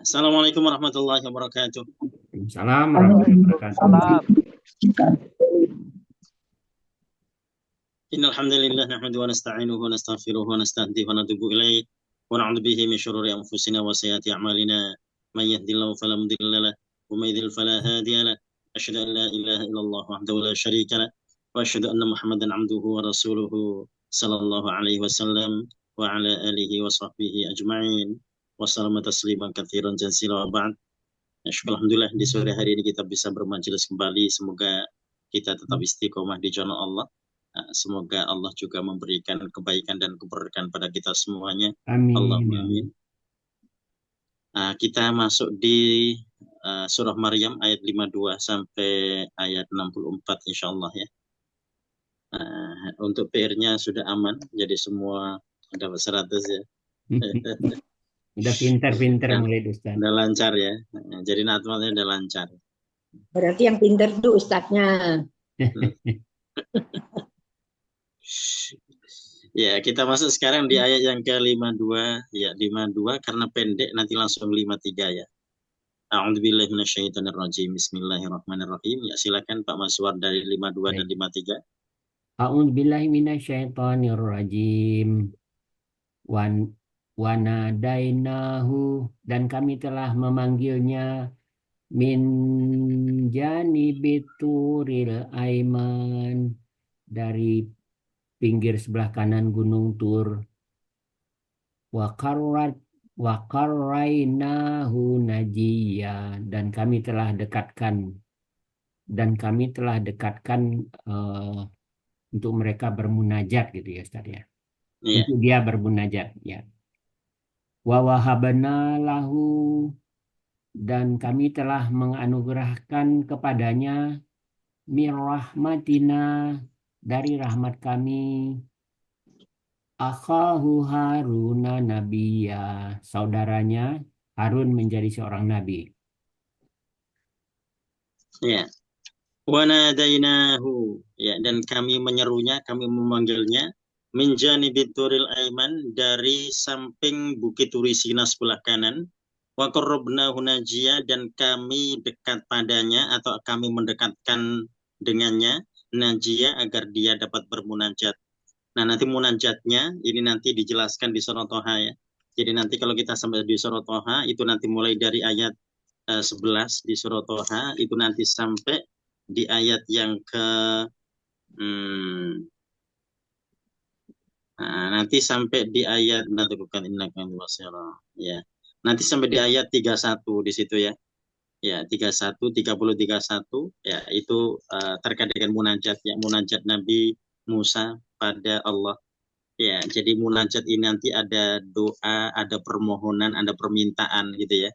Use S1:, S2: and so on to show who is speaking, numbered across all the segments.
S1: Assalamualaikum warahmatullahi wabarakatuh.
S2: Salam warahmatullahi wabarakatuh.
S3: Salam.
S1: Innal hamdalillah nahmaduhu wa nasta'inuhu wa nastaghfiruhu wa nastahdihi wa natubu ilaih wa na'udzu bihi min shururi anfusina wa sayyiati a'malina. Man yahdihillahu fala mudilla lahu wa may yudlil fala hadiya lahu. Asyhadu an la ilaha illallah wahdahu la syarika lahu wa asyhadu anna Muhammadan 'abduhu wa rasuluhu sallallahu alaihi wasallam wa ala alihi wa sahbihi ajma'in. Wa sallama tasliman katsiran jazilan wa ba'd. Ya, syukur alhamdulillah di sore hari ini kita bisa bermajelis kembali. Semoga kita tetap istiqomah di jalan Allah. Semoga Allah juga memberikan kebaikan dan keberkahan pada kita semuanya.
S2: Amin.
S1: Allahumma amin. Kita masuk di surah Maryam ayat 52 sampai ayat 64 insya Allah ya. Untuk PR-nya sudah aman, jadi semua dapat 100 ya.
S2: Udah pinter-pinter mulai Ustaz.
S1: Udah lancar ya. Jadi natmatnya udah lancar.
S4: Berarti yang pinter tuh ustadznya.
S1: Ya, kita masuk sekarang di ayat yang ke-52. Ya, 52 karena pendek nanti langsung 53 ya. A'udzubillahi minasyaitonirrajim. Bismillahirrahmanirrahim. Ya, silakan Pak Maswar dari 52 dan 53.
S2: A'udzubillahi minasyaitonirrajim. Wan wanadainahu, dan kami telah memanggilnya min janibituril aiman, dari pinggir sebelah kanan Gunung Tur. Wa qarrainahu najiya, dan kami telah dekatkan untuk mereka bermunajat gitu ya Ustaz ya.
S1: Iya.
S2: Untuk dia bermunajat ya. Wa wahabna lahu, dan kami telah menganugerahkan kepadanya mir rahmatina, dari rahmat kami, akhahu Haruna nabiyya, saudaranya Harun menjadi seorang nabi.
S1: Ya. Wa nadainahu. Ya, dan kami menyerunya, kami memanggilnya min janibit turil aiman, dari samping Bukit Turisina sebelah kanan. Wa qarrabnahu najiya, dan kami dekat padanya atau kami mendekatkan dengannya najiya agar dia dapat bermunajat. Nah, nanti munajatnya ini nanti dijelaskan di surah Toha ya. Jadi nanti kalau kita sampai di surah Toha itu nanti mulai dari ayat 11 di surah Toha itu nanti sampai di ayat yang ke nanti sampai di ayat nanti bukan ya. Nanti sampai di ayat 31 di situ ya. Ya, 31, 30, 31 ya, itu terkait dengan munajat ya, munajat Nabi Musa pada Allah. Ya, jadi munajat ini nanti ada doa, ada permohonan, ada permintaan gitu ya.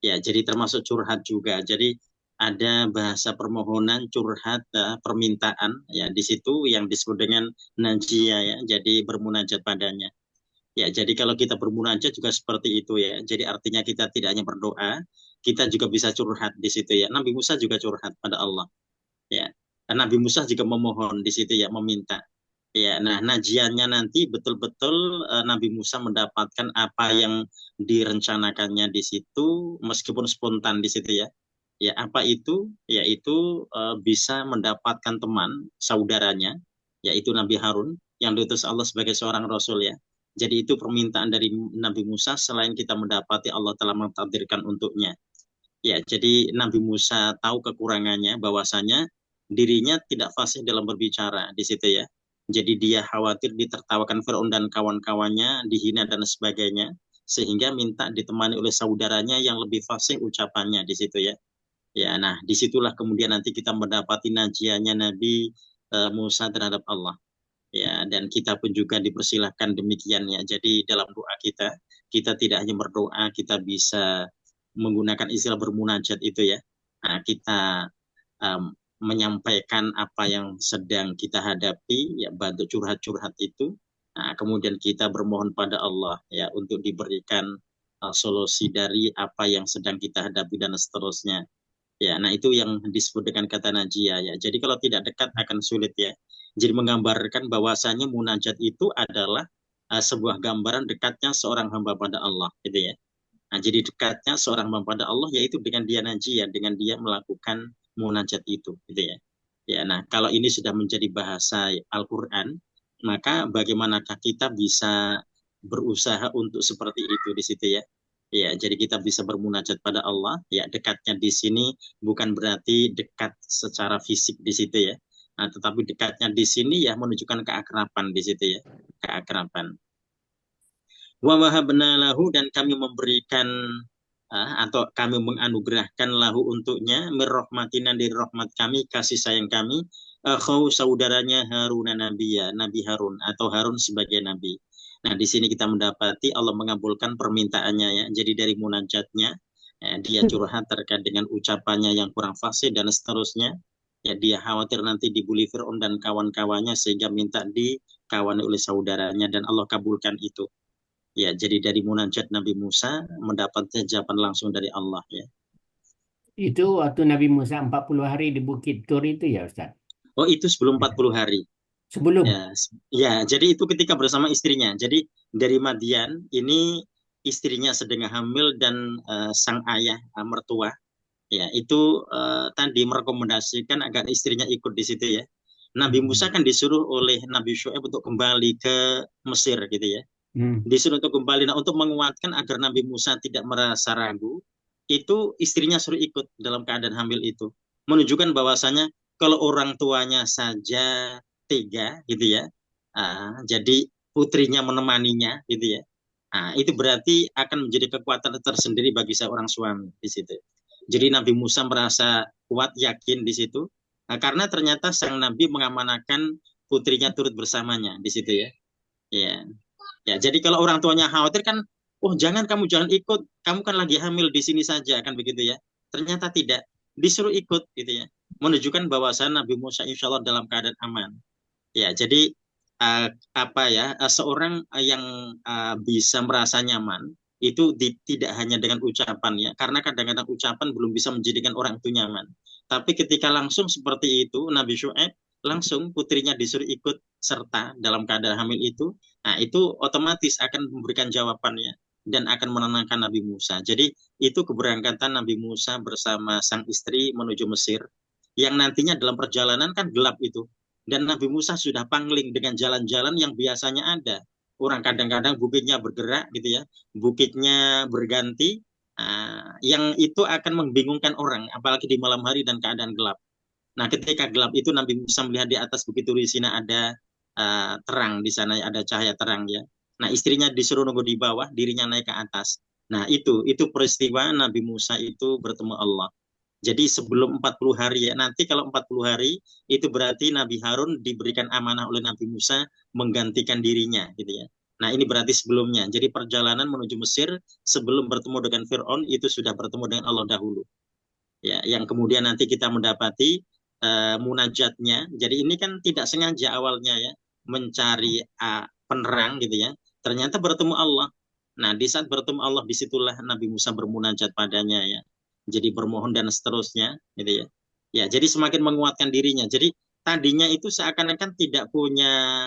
S1: Ya, jadi termasuk curhat juga. Jadi ada bahasa permohonan, curhat, permintaan ya, di situ yang disebut dengan najia ya. Jadi bermunajat padanya. Ya, jadi kalau kita bermunajat juga seperti itu ya. Jadi artinya kita tidak hanya berdoa, kita juga bisa curhat di situ ya. Nabi Musa juga curhat pada Allah. Ya. Nabi Musa juga memohon di situ ya, meminta. Ya, nah najiannya nanti betul-betul Nabi Musa mendapatkan apa yang direncanakannya di situ, meskipun spontan di situ ya. Ya, apa itu? Yaitu bisa mendapatkan teman saudaranya, yaitu Nabi Harun yang diutus Allah sebagai seorang rasul ya. Jadi itu permintaan dari Nabi Musa selain kita mendapati Allah telah mentakdirkan untuknya. Ya, jadi Nabi Musa tahu kekurangannya, bahwasanya dirinya tidak fasih dalam berbicara di situ ya. Jadi dia khawatir ditertawakan Firaun dan kawan-kawannya, dihina dan sebagainya, sehingga minta ditemani oleh saudaranya yang lebih fasih ucapannya di situ ya. Ya, nah disitulah kemudian nanti kita mendapati najiannya Nabi Musa terhadap Allah. Ya, dan kita pun juga dipersilahkan demikian ya. Jadi dalam doa kita, kita tidak hanya berdoa, kita bisa menggunakan istilah bermunajat itu ya. Nah, kita menyampaikan apa yang sedang kita hadapi, ya bantu curhat-curhat itu. Nah, kemudian kita bermohon pada Allah ya untuk diberikan solusi dari apa yang sedang kita hadapi dan seterusnya. Ya, nah itu yang disebut dengan kata najia ya. Jadi kalau tidak dekat akan sulit ya. Jadi menggambarkan bahwasanya munajat itu adalah sebuah gambaran dekatnya seorang hamba pada Allah, gitu ya. Nah, jadi dekatnya seorang hamba pada Allah yaitu dengan dia najiyah, dengan dia melakukan munajat itu, gitu ya. Ya, nah kalau ini sudah menjadi bahasa Al-Quran, maka bagaimanakah kita bisa berusaha untuk seperti itu di situ ya? Ya, jadi kita bisa bermunajat pada Allah. Ya, dekatnya di sini bukan berarti dekat secara fisik di situ ya. Nah, tetapi dekatnya di sini ya menunjukkan keakraban di situ ya, keakraban. Wa wahabna lahu, dan kami memberikan atau kami menganugerahkan lahu untuknya mirrahmatina, dari rahmat kami, kasih sayang kami, kau saudaranya Harun Nabiya, Nabi Harun atau Harun sebagai nabi. Nah, di sini kita mendapati Allah mengabulkan permintaannya ya. Jadi dari munajatnya dia curhat terkait dengan ucapannya yang kurang fasih dan seterusnya. Ya, dia khawatir nanti dibully Fir'aun dan kawan-kawannya sehingga minta dikawani oleh saudaranya, dan Allah kabulkan itu. Ya, jadi dari munajat Nabi Musa mendapatkan jawaban langsung dari Allah ya.
S2: Itu waktu Nabi Musa 40 hari di Bukit Tur itu ya Ustaz?
S1: Oh, itu sebelum 40 hari.
S2: Sebelum?
S1: Ya, jadi itu ketika bersama istrinya. Jadi dari Madian ini istrinya sedang hamil dan sang ayah mertua ya itu tadi merekomendasikan agar istrinya ikut di situ ya. Nabi Musa kan disuruh oleh Nabi Syuaib untuk kembali ke Mesir gitu ya. Disuruh untuk kembali. Nah, untuk menguatkan agar Nabi Musa tidak merasa ragu, itu istrinya suruh ikut dalam keadaan hamil itu. Menunjukkan bahwasanya kalau orang tuanya saja tega gitu ya, jadi putrinya menemaninya gitu ya, itu berarti akan menjadi kekuatan tersendiri bagi seorang suami di situ. Jadi Nabi Musa merasa kuat, yakin di situ, karena ternyata sang Nabi mengamanahkan putrinya turut bersamanya di situ ya. Ya, ya, jadi kalau orang tuanya khawatir kan, oh jangan ikut, kamu kan lagi hamil di sini saja kan begitu ya. Ternyata tidak, disuruh ikut gitu ya. Menunjukkan bahwasan Nabi Musa insya Allah dalam keadaan aman. Ya, jadi seorang yang bisa merasa nyaman itu tidak hanya dengan ucapan ya, karena kadang-kadang ucapan belum bisa menjadikan orang itu nyaman. Tapi ketika langsung seperti itu, Nabi Syuaib langsung putrinya disuruh ikut serta dalam keadaan hamil itu, nah itu otomatis akan memberikan jawabannya dan akan menenangkan Nabi Musa. Jadi itu keberangkatan Nabi Musa bersama sang istri menuju Mesir, yang nantinya dalam perjalanan kan gelap itu. Dan Nabi Musa sudah pangling dengan jalan-jalan yang biasanya ada. Orang kadang-kadang bukitnya bergerak gitu ya, bukitnya berganti, yang itu akan membingungkan orang, apalagi di malam hari dan keadaan gelap. Nah, ketika gelap itu Nabi Musa melihat di atas Bukit Turisina ada terang, di sana ada cahaya terang ya. Nah, istrinya disuruh nunggu di bawah, dirinya naik ke atas. Nah, itu peristiwa Nabi Musa itu bertemu Allah. Jadi sebelum 40 hari ya, nanti kalau 40 hari itu berarti Nabi Harun diberikan amanah oleh Nabi Musa menggantikan dirinya gitu ya. Nah, ini berarti sebelumnya. Jadi perjalanan menuju Mesir sebelum bertemu dengan Fir'aun itu sudah bertemu dengan Allah dahulu. Ya, yang kemudian nanti kita mendapati munajatnya. Jadi ini kan tidak sengaja awalnya ya, mencari penerang gitu ya. Ternyata bertemu Allah. Nah, di saat bertemu Allah disitulah Nabi Musa bermunajat padanya ya. Jadi bermohon dan seterusnya gitu ya. Ya, jadi semakin menguatkan dirinya. Jadi tadinya itu seakan-akan tidak punya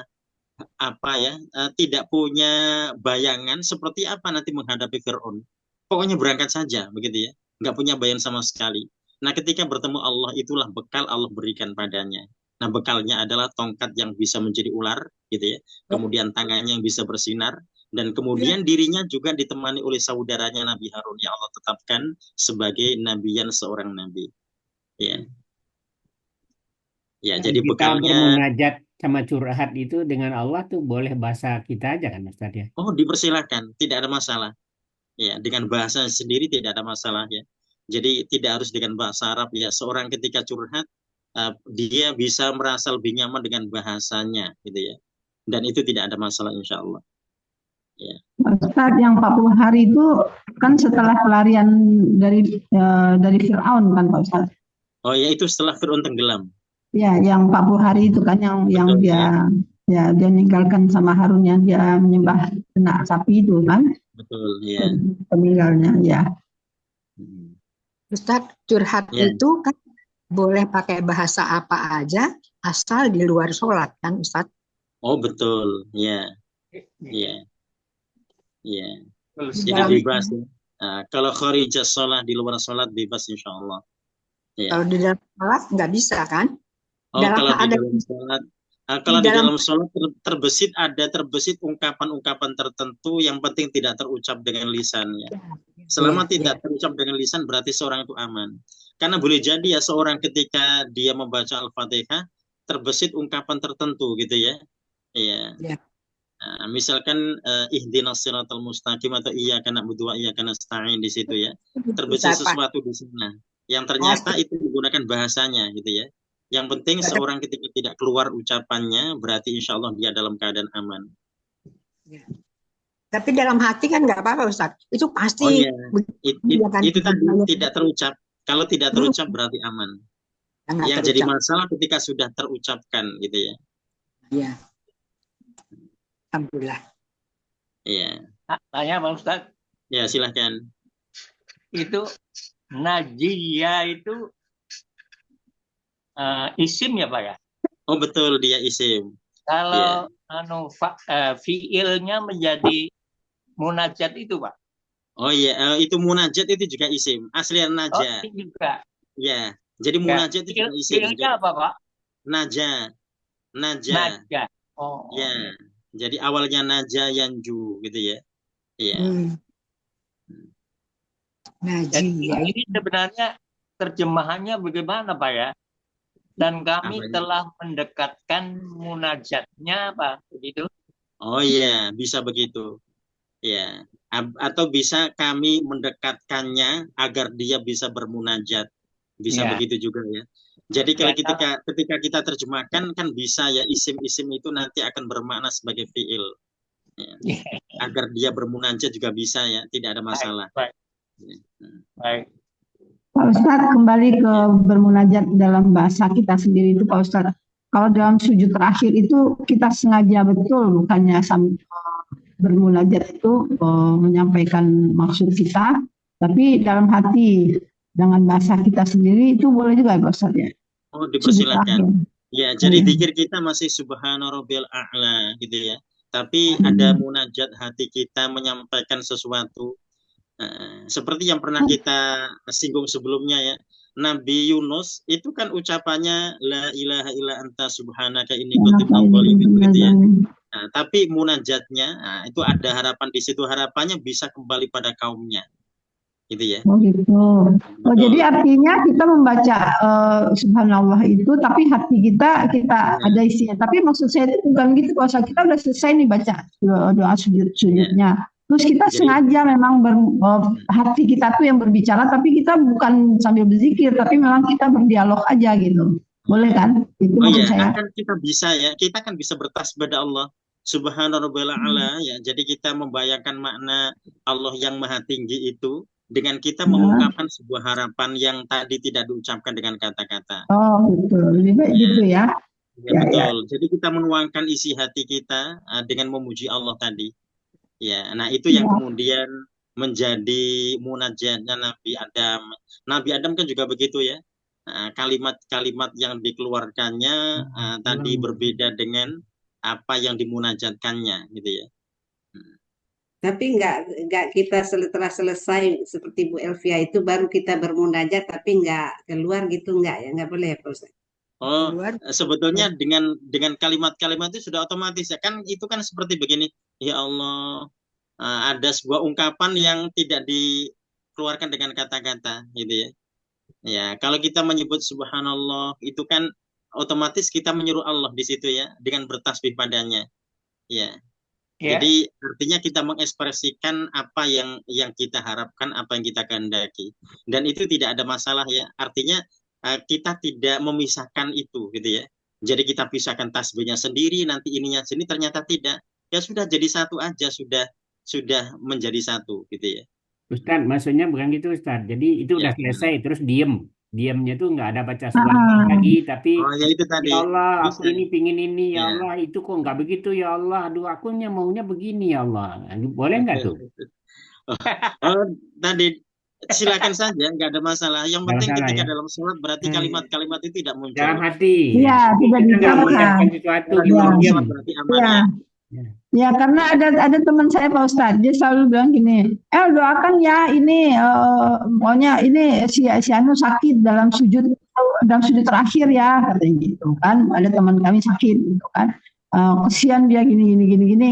S1: tidak punya bayangan seperti apa nanti menghadapi Fir'aun. Pokoknya berangkat saja begitu ya. Nggak punya bayangan sama sekali. Nah, ketika bertemu Allah, itulah bekal Allah berikan padanya. Nah, bekalnya adalah tongkat yang bisa menjadi ular, gitu ya. Kemudian tangannya yang bisa bersinar, dan kemudian dirinya juga ditemani oleh saudaranya Nabi Harun yang Allah tetapkan sebagai nabiyan seorang nabi. Ya, ya. Jadi
S2: Kita
S1: bekalnya,
S2: bermunajat sama curhat itu dengan Allah tuh boleh bahasa kita aja kan Ustaz ya?
S1: oh dipersilakan, tidak ada masalah. Ya, dengan bahasa sendiri tidak ada masalah ya. Jadi tidak harus dengan bahasa Arab ya. Seorang ketika curhat, dia bisa merasa lebih nyaman dengan bahasanya gitu ya. Dan itu tidak ada masalah insya Allah. Ya.
S3: Ustaz, yang 40 hari itu kan setelah pelarian dari Fir'aun kan Pak Ustaz?
S1: Oh ya, itu setelah Fir'aun tenggelam.
S3: Ya, yang 40 hari itu kan yang
S1: Betul,
S3: dia dia meninggalkan sama Harun yang dia menyembah benak sapi itu kan?
S1: Betul, ya.
S3: Peninggalnya ya.
S4: Ustaz, curhat
S1: Ya.
S4: itu kan boleh pakai bahasa apa aja asal di luar sholat kan Ustaz?
S1: Oh betul, ya, ya, ya. Jadi
S4: Dalam-
S1: bebas. Kalau kharija sholat, di luar sholat bebas insya Allah. Ya.
S4: Kalau di dalam sholat nggak bisa kan?
S1: Oh,
S4: Dalam
S1: kalau di
S4: ada
S1: dalam sholat,
S4: di
S1: kalau di
S4: dalam
S1: dalam sholat terbesit ungkapan-ungkapan tertentu yang penting tidak terucap dengan lisan ya. Selama
S4: ya,
S1: tidak terucap dengan lisan berarti seorang itu aman. Karena boleh jadi ya seorang ketika dia membaca Al-Fatihah terbesit ungkapan tertentu gitu ya. Iya.
S4: ya.
S1: Nah, misalkan ihdinas siratal mustaqim atau iyyaka na'budu wa iyyaka nasta'in di situ ya. Terbesit
S4: Ucapan.
S1: sesuatu di sana yang ternyata itu menggunakan bahasanya gitu ya. Yang penting seorang ketika tidak keluar ucapannya berarti insya Allah dia dalam keadaan aman.
S4: Ya. Tapi dalam hati kan nggak apa-apa Ustaz. Itu pasti
S1: Oh iya,
S4: Iya kan?
S1: itu tadi tidak terucap. Kalau tidak terucap berarti aman.
S4: Sangat
S1: Yang jadi
S4: terucap.
S1: masalah ketika sudah terucapkan gitu ya.
S4: Iya. Alhamdulillah.
S1: Iya.
S5: Tanya Pak Ustadz,
S1: Ya silahkan.
S5: itu Najiyah itu isim ya Pak ya?
S1: Oh betul dia isim.
S5: Kalau fiilnya menjadi munajat itu Pak?
S1: Oh iya, itu munajat itu juga isim. Aslinya
S5: Oh
S1: naja.
S5: ini juga.
S1: Ya, jadi munajat itu juga isim.
S5: Fiilnya apa Pak?
S1: Naja.
S5: Naja. Oh.
S1: Ya. Jadi awalnya naja yanju gitu ya. Iya.
S5: Jadi ini sebenarnya terjemahannya bagaimana Pak ya? Dan kami telah mendekatkan munajatnya Pak, begitu?
S1: Oh iya, bisa begitu. Ya. Atau bisa kami mendekatkannya agar dia bisa bermunajat. Bisa begitu juga ya. Jadi kalau ketika kita terjemahkan kan bisa ya isim-isim itu nanti akan bermakna sebagai fiil. Ya. Agar dia bermunajat juga bisa ya, tidak ada masalah.
S5: Baik.
S3: Pak Ustadz, kembali ke bermunajat dalam bahasa kita sendiri itu Pak Ustadz. Kalau dalam sujud terakhir itu kita sengaja betul bukannya bermunajat itu menyampaikan maksud kita, tapi dalam hati dengan bahasa kita sendiri itu boleh juga Pak Ustadz ya?
S1: Oh dipersilakan. Ya, jadi zikir kita masih subhana rabbil a'la gitu ya. Tapi ada munajat hati kita menyampaikan sesuatu. Seperti yang pernah kita singgung sebelumnya ya, Nabi Yunus itu kan ucapannya la ilaha illa anta subhanaka inni kuntu minadh dhalimin gitu ya. Nah, tapi munajatnya itu ada harapan di situ, harapannya bisa kembali pada kaumnya. Gitu ya.
S3: Oh gitu. Oh jadi artinya kita membaca subhanallah itu tapi hati kita ada isinya. Tapi maksud saya itu bukan gitu, kalau kita udah selesai nih baca doa sujudnya. Terus kita sengaja memang hati kita tuh yang berbicara, tapi kita bukan sambil berzikir, tapi memang kita berdialog aja gitu. Boleh kan? Itu
S1: iya,
S3: saya.
S1: kan kita bisa ya, kita kan bisa bertasbih pada Allah Subhana rabbil a'la ya. Jadi kita membayangkan makna Allah yang maha tinggi itu dengan kita mengungkapkan sebuah harapan yang tadi tidak diucapkan dengan kata-kata.
S3: Oh betul, lebih baik gitu ya.
S1: Ya, betul. Jadi kita menuangkan isi hati kita dengan memuji Allah tadi. Ya, nah itu yang kemudian menjadi munajatnya Nabi Adam. Nabi Adam kan juga begitu ya. Kalimat-kalimat yang dikeluarkannya tadi berbeda dengan apa yang dimunajatkannya, gitu ya.
S6: Tapi enggak kita setelah selesai seperti Bu Elvia itu baru kita bermunajat, tapi enggak keluar gitu, enggak ya, enggak boleh ya Pak Ustaz?
S1: Oh, sebetulnya dengan kalimat-kalimat itu sudah otomatis ya kan, itu kan seperti begini, ya Allah, ada sebuah ungkapan yang tidak dikeluarkan dengan kata-kata gitu ya. Ya, kalau kita menyebut subhanallah itu kan otomatis kita menyuruh Allah di situ ya dengan bertasbih padanya. Ya. Jadi artinya kita mengekspresikan apa yang kita harapkan, apa yang kita kehendaki. Dan itu tidak ada masalah ya. Artinya kita tidak memisahkan itu gitu ya. Jadi kita pisahkan tasbihnya sendiri, nanti ininya sendiri, ternyata tidak. Ya sudah jadi satu aja, sudah menjadi satu gitu ya.
S2: Ustaz, maksudnya bukan gitu Ustaz. Jadi itu udah selesai terus diamnya tuh nggak ada baca suara lagi, tapi
S1: ya itu tadi.
S2: Ya Allah, aku ini pingin ini, ya Allah, itu kok nggak begitu, ya Allah, aduh, akunya maunya begini, ya Allah. Boleh nggak tuh?
S1: Tadi silakan saja, nggak ada masalah. Yang penting ketika dalam sholat berarti kalimat-kalimat itu tidak muncul.
S2: Dalam hati.
S3: Iya, tidak
S2: mengucapkan sesuatu,
S1: diam berarti aman ya.
S3: Ya, karena ada teman saya Pak Ustadz, dia selalu bilang gini, doakan ya ini, pokoknya ini si Anu sakit dalam sujud terakhir ya, katanya gitu kan. Ada teman kami sakit gitu kan, kesian dia gini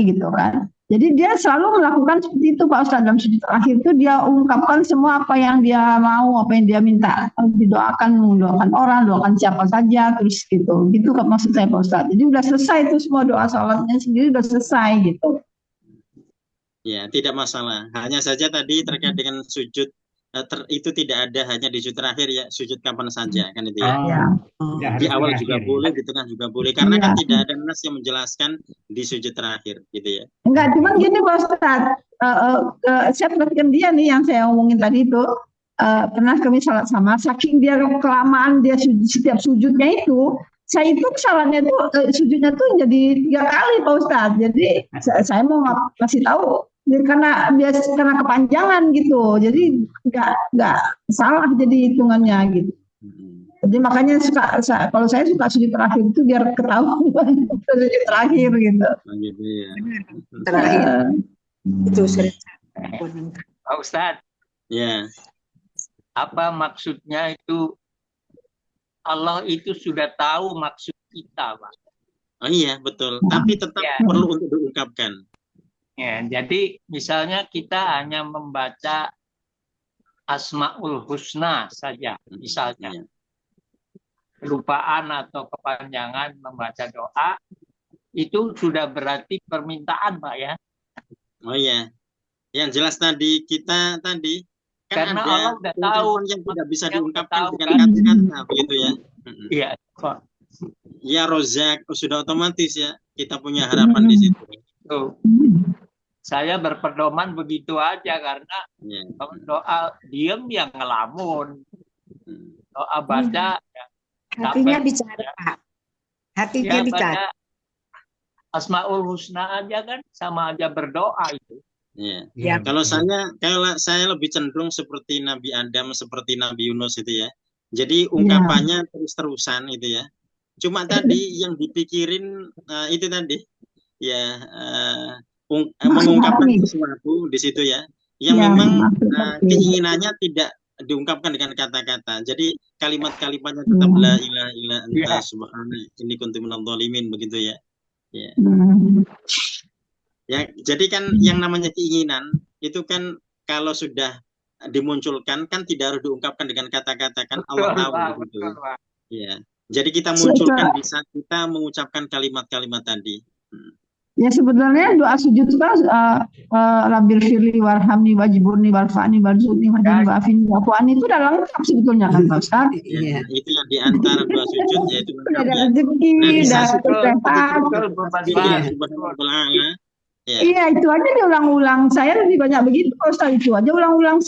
S3: gitu kan. Jadi dia selalu melakukan seperti itu Pak Ustadz, dalam sujud terakhir itu dia ungkapkan semua apa yang dia mau, apa yang dia minta, mendoakan orang, doakan siapa saja, terus gitu kan maksud saya Pak Ustadz. Jadi udah selesai itu semua, doa sholatnya sendiri udah selesai gitu.
S1: Ya, tidak masalah. Hanya saja tadi terkait dengan sujud itu tidak ada hanya di sujud terakhir ya, sujud kapan saja kan itu ya. Di awal juga boleh, di tengah juga boleh, karena kan tidak ada nas yang menjelaskan di sujud terakhir gitu ya.
S3: Enggak, cuma gini Pak Ustadz, saya perhatikan dia nih yang saya omongin tadi itu, pernah kami salat sama, saking dia kelamaan dia setiap sujudnya itu, saya itu salatnya itu sujudnya tuh jadi 3 kali Pak Ustadz. Jadi saya mau kasih tahu karena kepanjangan gitu, jadi nggak salah jadi hitungannya gitu. Jadi makanya kalau saya suka sujud terakhir itu biar ketahuan sujud terakhir gitu.
S1: Gitu ya.
S4: Terakhir itu sering.
S5: Pak Ustadz,
S1: Ya.
S5: apa maksudnya itu? Allah itu sudah tahu maksud kita, Pak.
S1: Oh iya, betul. Tapi tetap perlu untuk diungkapkan.
S5: Ya, jadi misalnya kita hanya membaca Asmaul Husna saja, misalnya. Kelupaan atau kepanjangan membaca doa, itu sudah berarti permintaan, Pak ya.
S1: Oh iya. Yang jelas tadi kita tadi kan
S5: karena
S1: ada
S5: Allah udah tahu
S1: yang tidak bisa diungkapkan dengan
S5: kan?
S1: kata-kata begitu ya.
S5: Iya, Pak.
S1: Ya Rozak sudah otomatis ya. Kita punya harapan di situ.
S5: Tuh. Saya berpedoman begitu aja karena kalau doa diem yang ngelamun. Doa baca
S4: hatinya bicara, Pak. Hatinya bicara.
S5: Asmaul Husna aja kan sama aja berdoa itu.
S1: Ya. Kalau saya lebih cenderung seperti Nabi Adam, seperti Nabi Yunus itu ya. Jadi ungkapannya terus-terusan itu ya. Cuma tadi yang dipikirin itu tadi ya mengungkapkan sesuatu di situ ya. Yang memang keinginannya tidak diungkapkan dengan kata-kata. Jadi kalimat-kalimatnya tetap la ilaha illa anta subhanaka inni kuntu minadh dhalimin begitu ya. Ya. Ya, jadi kan yang namanya keinginan itu kan kalau sudah dimunculkan kan tidak harus diungkapkan dengan kata-kata kan Allah tahu gitu. Ya. Jadi kita munculkan di saat kita mengucapkan kalimat-kalimat tadi.
S3: Ya sebenarnya doa sujud itu kan Rabbil firli warhamni wajiburni warfa'ni warzuqni wahdini wa'afini wa'fu'ani itu udah lengkap sebetulnya kan Pak Ustaz.
S1: Iya, itu yang di antara doa sujud yaitu
S3: ada rezeki, ada kesehatan. Iya, itu aja diulang-ulang. Saya lebih banyak begitu Pak Ustaz, itu aja ulang-ulang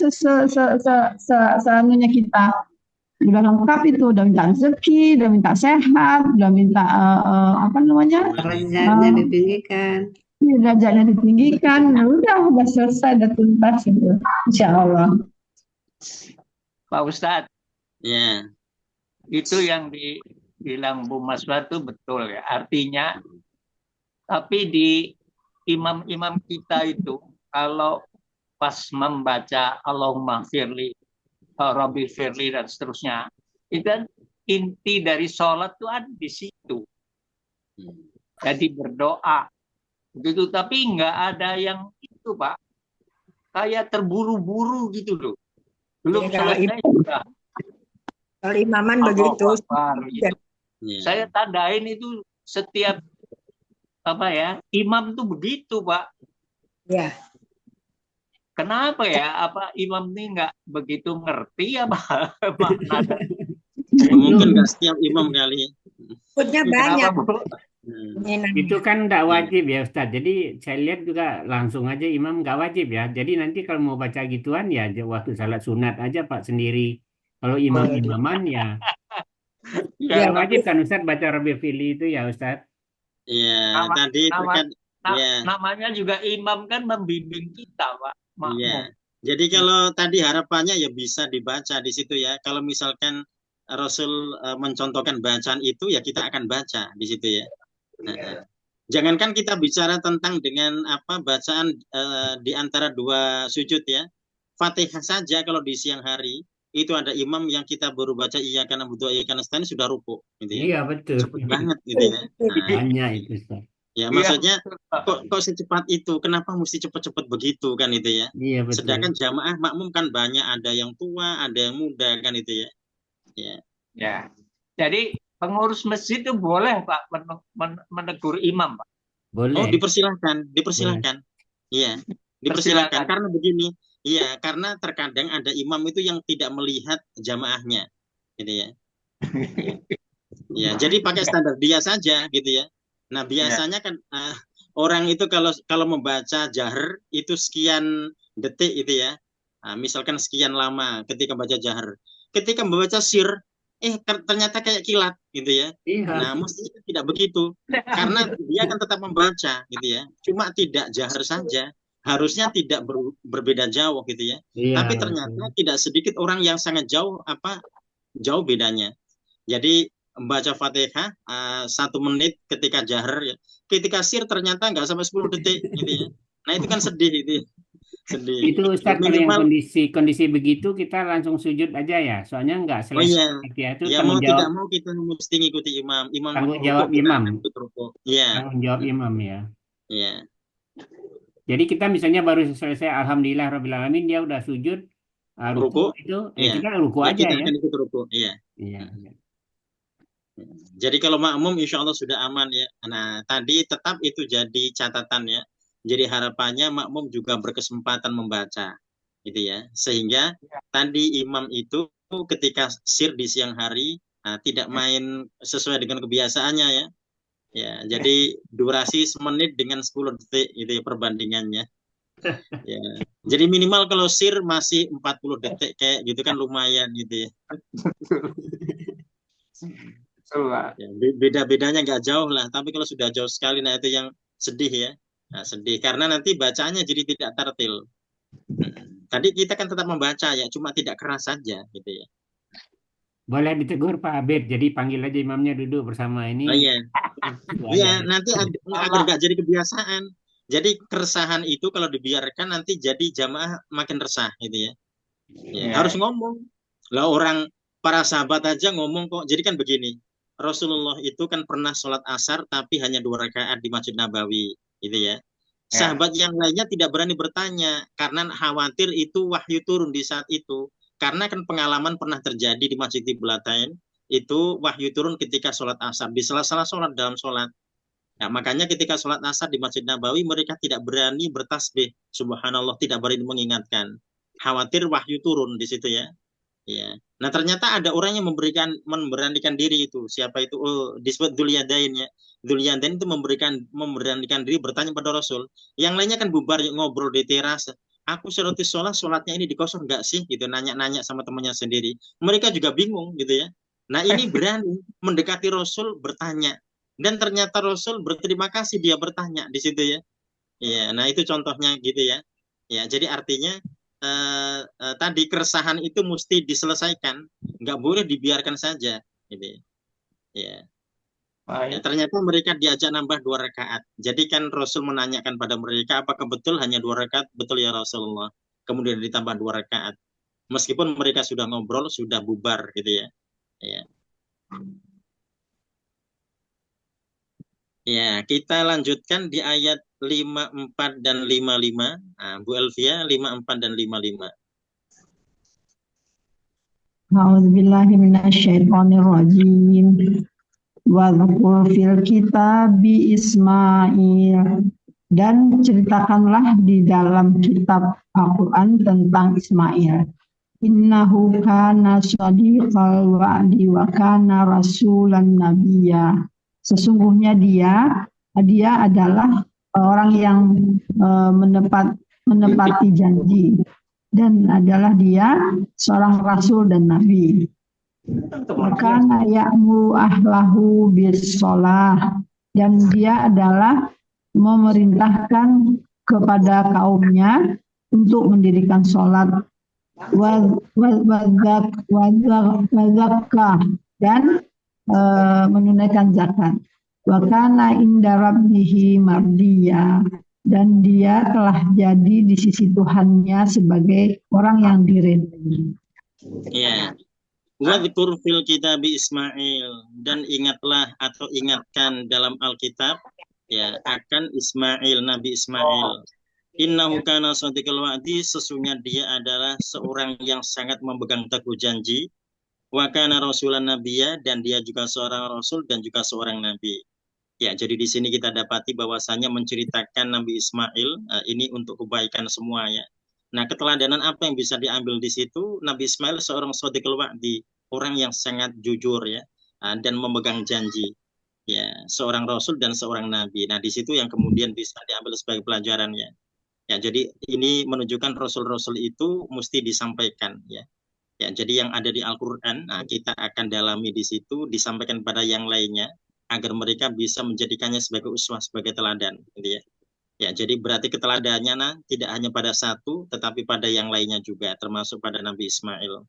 S3: seanunya kita. Udah lengkap itu, udah minta rezeki, udah minta sehat, udah minta
S6: derajatnya ditinggikan.
S3: Derajatnya ditinggikan, udah selesai, udah tuntas gitu. Insya Allah.
S5: Pak Ustadz,
S1: ya
S5: itu yang dibilang Bu Maswa itu betul ya. Artinya, tapi di imam-imam kita itu kalau pas membaca Allahumma firli, Rabbi firli dan seterusnya, itu kan inti dari sholat itu ada di situ. Jadi berdoa begitu, tapi nggak ada yang itu Pak, kayak terburu-buru gitu loh. Belum selesai sudah.
S4: Kalau imaman begitu.
S5: Gitu. Saya tandain itu setiap imam tuh begitu Pak.
S4: Ya.
S5: Kenapa ya? Apa imam ini nggak begitu ngerti apa makna?
S1: Mungkin nggak setiap imam kali.
S4: Sebutnya banyak.
S2: Itu kan nggak wajib ya Ustaz. Jadi saya lihat juga langsung aja imam nggak wajib ya. Jadi nanti kalau mau baca gituan ya waktu salat sunat aja Pak sendiri. Kalau imam-imaman ya. Ya wajib kan Ustaz baca Rabbil firli itu ya Ustaz.
S1: Iya, tadi
S5: namanya juga imam kan membimbing kita Pak.
S1: Iya. Jadi kalau tadi harapannya ya bisa dibaca di situ ya. Kalau misalkan Rasul mencontohkan bacaan itu ya kita akan baca di situ ya. Jangankan kita bicara tentang dengan apa bacaan di antara dua sujud ya. Fatihah saja kalau di siang hari itu ada imam yang kita baru baca iyyaka na'budu wa iyyaka nasta'in sudah rukuk gitu ya.
S2: Iya betul.
S1: Cepet banget gitu ya. Nah,
S2: Banyak itu Ustaz.
S1: ya
S5: Iya,
S1: maksudnya
S5: betul, Pak.
S1: kok secepat itu? Kenapa mesti cepet-cepet begitu kan itu ya?
S2: Iya betul.
S1: Sedangkan jamaah makmum kan banyak, ada yang tua, ada yang muda kan itu ya. Ya.
S5: Ya. Jadi pengurus masjid itu boleh Pak menegur imam, Pak.
S1: Oh,
S2: Boleh.
S1: dipersilahkan. Iya, dipersilahkan
S5: Persilakan.
S1: karena begini. Iya, karena terkadang ada imam itu yang tidak melihat jamaahnya, gitu ya. Ya, jadi pakai standar dia saja, gitu ya. Nah, biasanya kan orang itu kalau membaca jahar itu sekian detik, gitu ya. Nah, misalkan sekian lama ketika baca jahar. Ketika membaca sir, ternyata kayak kilat, gitu ya.
S2: Iya.
S1: Nah, mestinya tidak begitu, karena dia akan tetap membaca, gitu ya. Cuma tidak jahar saja. Harusnya tidak berbeda jauh gitu ya.
S2: Iya,
S1: Tapi ternyata tidak sedikit orang yang sangat jauh jauh bedanya. Jadi membaca Fatihah 1 menit ketika jahar ya. Ketika sir ternyata nggak sampai 10 detik gitu ya. Nah itu kan sedih itu. Sedih.
S2: Itu Ustaz kalau yang
S1: Minimal
S2: kondisi begitu kita langsung sujud aja ya. Soalnya nggak selesai Fatihah itu
S1: ya mau tidak mau kita mesti ngikuti imam. Imam
S2: tanggung
S1: rukuk,
S2: jawab
S1: kita
S2: imam.
S1: ikut rukuk. Iya.
S2: Tanggung jawab imam ya.
S1: Iya.
S2: Jadi kita misalnya baru selesai Alhamdulillah Rabbil Alamin, dia udah sujud, ruku itu,
S1: Iya.
S2: kita ruku
S1: Ya,
S2: aja
S1: kita
S2: ya.
S1: akan ikut rukuk. Iya.
S2: Iya.
S1: Jadi kalau makmum insya Allah sudah aman ya. Nah tadi tetap itu jadi catatan ya. Jadi harapannya makmum juga berkesempatan membaca, gitu ya. Sehingga tadi imam itu ketika sir di siang hari tidak main sesuai dengan kebiasaannya ya. Ya, jadi durasi semenit dengan 10 detik itu ya perbandingannya. Ya. Jadi minimal kalau sir masih 40 detik kayak gitu kan lumayan gitu ya. Ya, beda-bedanya nggak jauh lah, tapi kalau sudah jauh sekali, nah itu yang sedih ya. Nah, sedih karena nanti bacaannya jadi tidak tertil. Tadi kita kan tetap membaca ya, cuma tidak keras saja gitu ya.
S2: Boleh ditegur Pak Abid, jadi panggil aja imamnya duduk bersama ini.
S1: Oh iya, iya nanti agar nggak jadi kebiasaan. Jadi keresahan itu kalau dibiarkan nanti jadi jamaah makin resah gitu ya. Ya, harus ngomong. Lah orang para sahabat aja ngomong kok. Jadi kan begini. Rasulullah itu kan pernah sholat asar tapi hanya 2 rakaat di Masjid Nabawi, gitu ya. Sahabat yang lainnya tidak berani bertanya karena khawatir itu wahyu turun di saat itu. Karena kan pengalaman pernah terjadi di Masjid Qiblatain, itu wahyu turun ketika sholat asar di sela-sela sholat dalam sholat. Nah, makanya ketika sholat asar di Masjid Nabawi mereka tidak berani bertasbih, subhanallah, tidak berani mengingatkan. Khawatir wahyu turun di situ ya. Ya. Nah ternyata ada orang yang memberanikan diri itu. Siapa itu? Oh, disebut Dzul-Yadain ya. Dzul-Yadain itu memberanikan diri bertanya pada Rasul. Yang lainnya kan bubar ngobrol di teras. Aku sholatnya ini dikosong nggak sih? Gitu nanya-nanya sama temannya sendiri. Mereka juga bingung gitu ya. Nah ini berani mendekati Rasul bertanya. Dan ternyata Rasul berterima kasih dia bertanya di situ ya. Ya, nah itu contohnya gitu ya. Ya, jadi artinya tadi keresahan itu mesti diselesaikan, nggak boleh dibiarkan saja, gitu ya. Ya, ternyata mereka diajak nambah 2 rakaat. Jadi kan Rasul menanyakan pada mereka, apakah betul hanya 2 rakaat? Betul ya Rasulullah. Kemudian ditambah 2 rakaat. Meskipun mereka sudah ngobrol, sudah bubar, gitu ya. Ya. Ya, kita lanjutkan di ayat 54 dan 55. Nah, Bu Elvia, 54 dan 55.
S3: A'udzubillahi minasyaitonirrajim. Wadhkur fil kitabi Ismail. Dan ceritakanlah di dalam kitab Al-Quran tentang Ismail. Innahu kana shadiqal wa'di wa kana rasulan nabiyya. Sesungguhnya dia adalah orang yang menepati janji dan adalah dia seorang rasul dan nabi. Kana ya'muru ahlahu bis shalah, dan dia adalah memerintahkan kepada kaumnya untuk mendirikan sholat, wazakah, dan menunaikan zakat. Wa kana inda rabbihi mardiya, dan dia telah jadi di sisi Tuhannya sebagai orang yang diridhai.
S1: Ya. Wadhkur fil kitab Ismail, dan ingatlah atau ingatkan dalam Alkitab ya akan Ismail, Nabi Ismail. Innahu kana shadiqal wa'di, sesungguhnya dia adalah seorang yang sangat memegang teguh janji. Wa kana rasulan nabiyya, dan dia juga seorang rasul dan juga seorang nabi. Ya, jadi di sini kita dapati bahwasanya menceritakan Nabi Ismail ini untuk kebaikan semua ya. Nah, keteladanan apa yang bisa diambil di situ? Nabi Ismail seorang shadiqul wa'di, orang yang sangat jujur ya, dan memegang janji. Ya, seorang rasul dan seorang nabi. Nah, di situ yang kemudian bisa diambil sebagai pelajaran ya. Ya, jadi ini menunjukkan rasul-rasul itu mesti disampaikan ya. Ya, jadi yang ada di Al-Qur'an, kita akan dalami di situ, disampaikan pada yang lainnya agar mereka bisa menjadikannya sebagai uswah, sebagai teladan gitu ya. Ya, jadi berarti keteladannya tidak hanya pada satu tetapi pada yang lainnya juga, termasuk pada Nabi Ismail.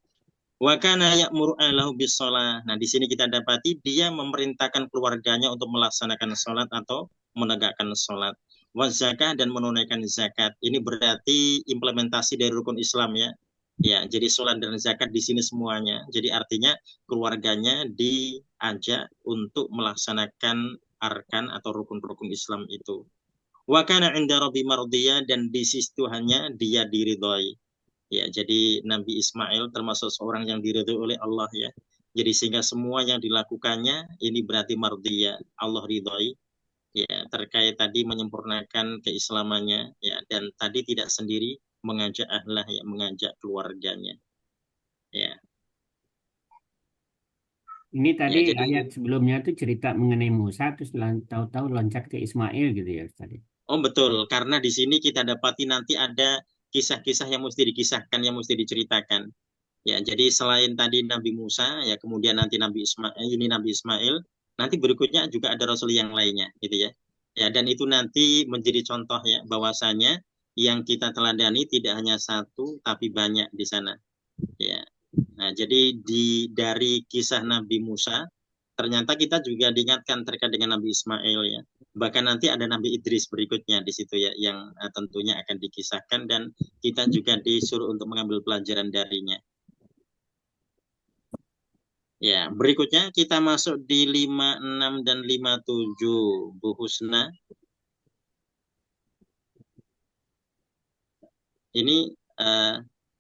S1: Wa kana ya'muru ahlahu bis-shalah. Nah, di sini kita dapati dia memerintahkan keluarganya untuk melaksanakan salat atau menegakkan salat. Wa zakah, dan menunaikan zakat. Ini berarti implementasi dari rukun Islam ya. Ya, jadi salat dan zakat di sini semuanya. Jadi artinya keluarganya diajak untuk melaksanakan arkan atau rukun-rukun Islam itu. Wa kana 'inda rabbi mardiya, dan di sisi Tuhannya dia diridhoi. Ya, jadi Nabi Ismail termasuk seorang yang diridhoi oleh Allah ya. Jadi sehingga semua yang dilakukannya ini berarti mardiyah, Allah ridhoi ya, terkait tadi menyempurnakan keislamannya ya, dan tadi tidak sendiri, mengajak ahlah ya, mengajak keluarganya. Ya.
S2: Ini tadi
S1: jadi
S2: ayat sebelumnya tuh cerita mengenai Musa, terus tahu-tahu loncat ke Ismail gitu ya tadi.
S1: Oh betul, karena di sini kita dapati nanti ada kisah-kisah yang mesti dikisahkan, yang mesti diceritakan. Ya, jadi selain tadi Nabi Musa, ya kemudian nanti Nabi Ismail, nanti berikutnya juga ada Rasul yang lainnya, gitu ya. Ya, dan itu nanti menjadi contoh ya, bahwasanya yang kita teladani tidak hanya satu, tapi banyak di sana. Ya, nah jadi dari kisah Nabi Musa, ternyata kita juga diingatkan terkait dengan Nabi Ismail ya. Bahkan nanti ada Nabi Idris berikutnya di situ ya, yang tentunya akan dikisahkan, dan kita juga disuruh untuk mengambil pelajaran darinya. Ya, berikutnya kita masuk di 56 dan 57, Bu Husna. Ini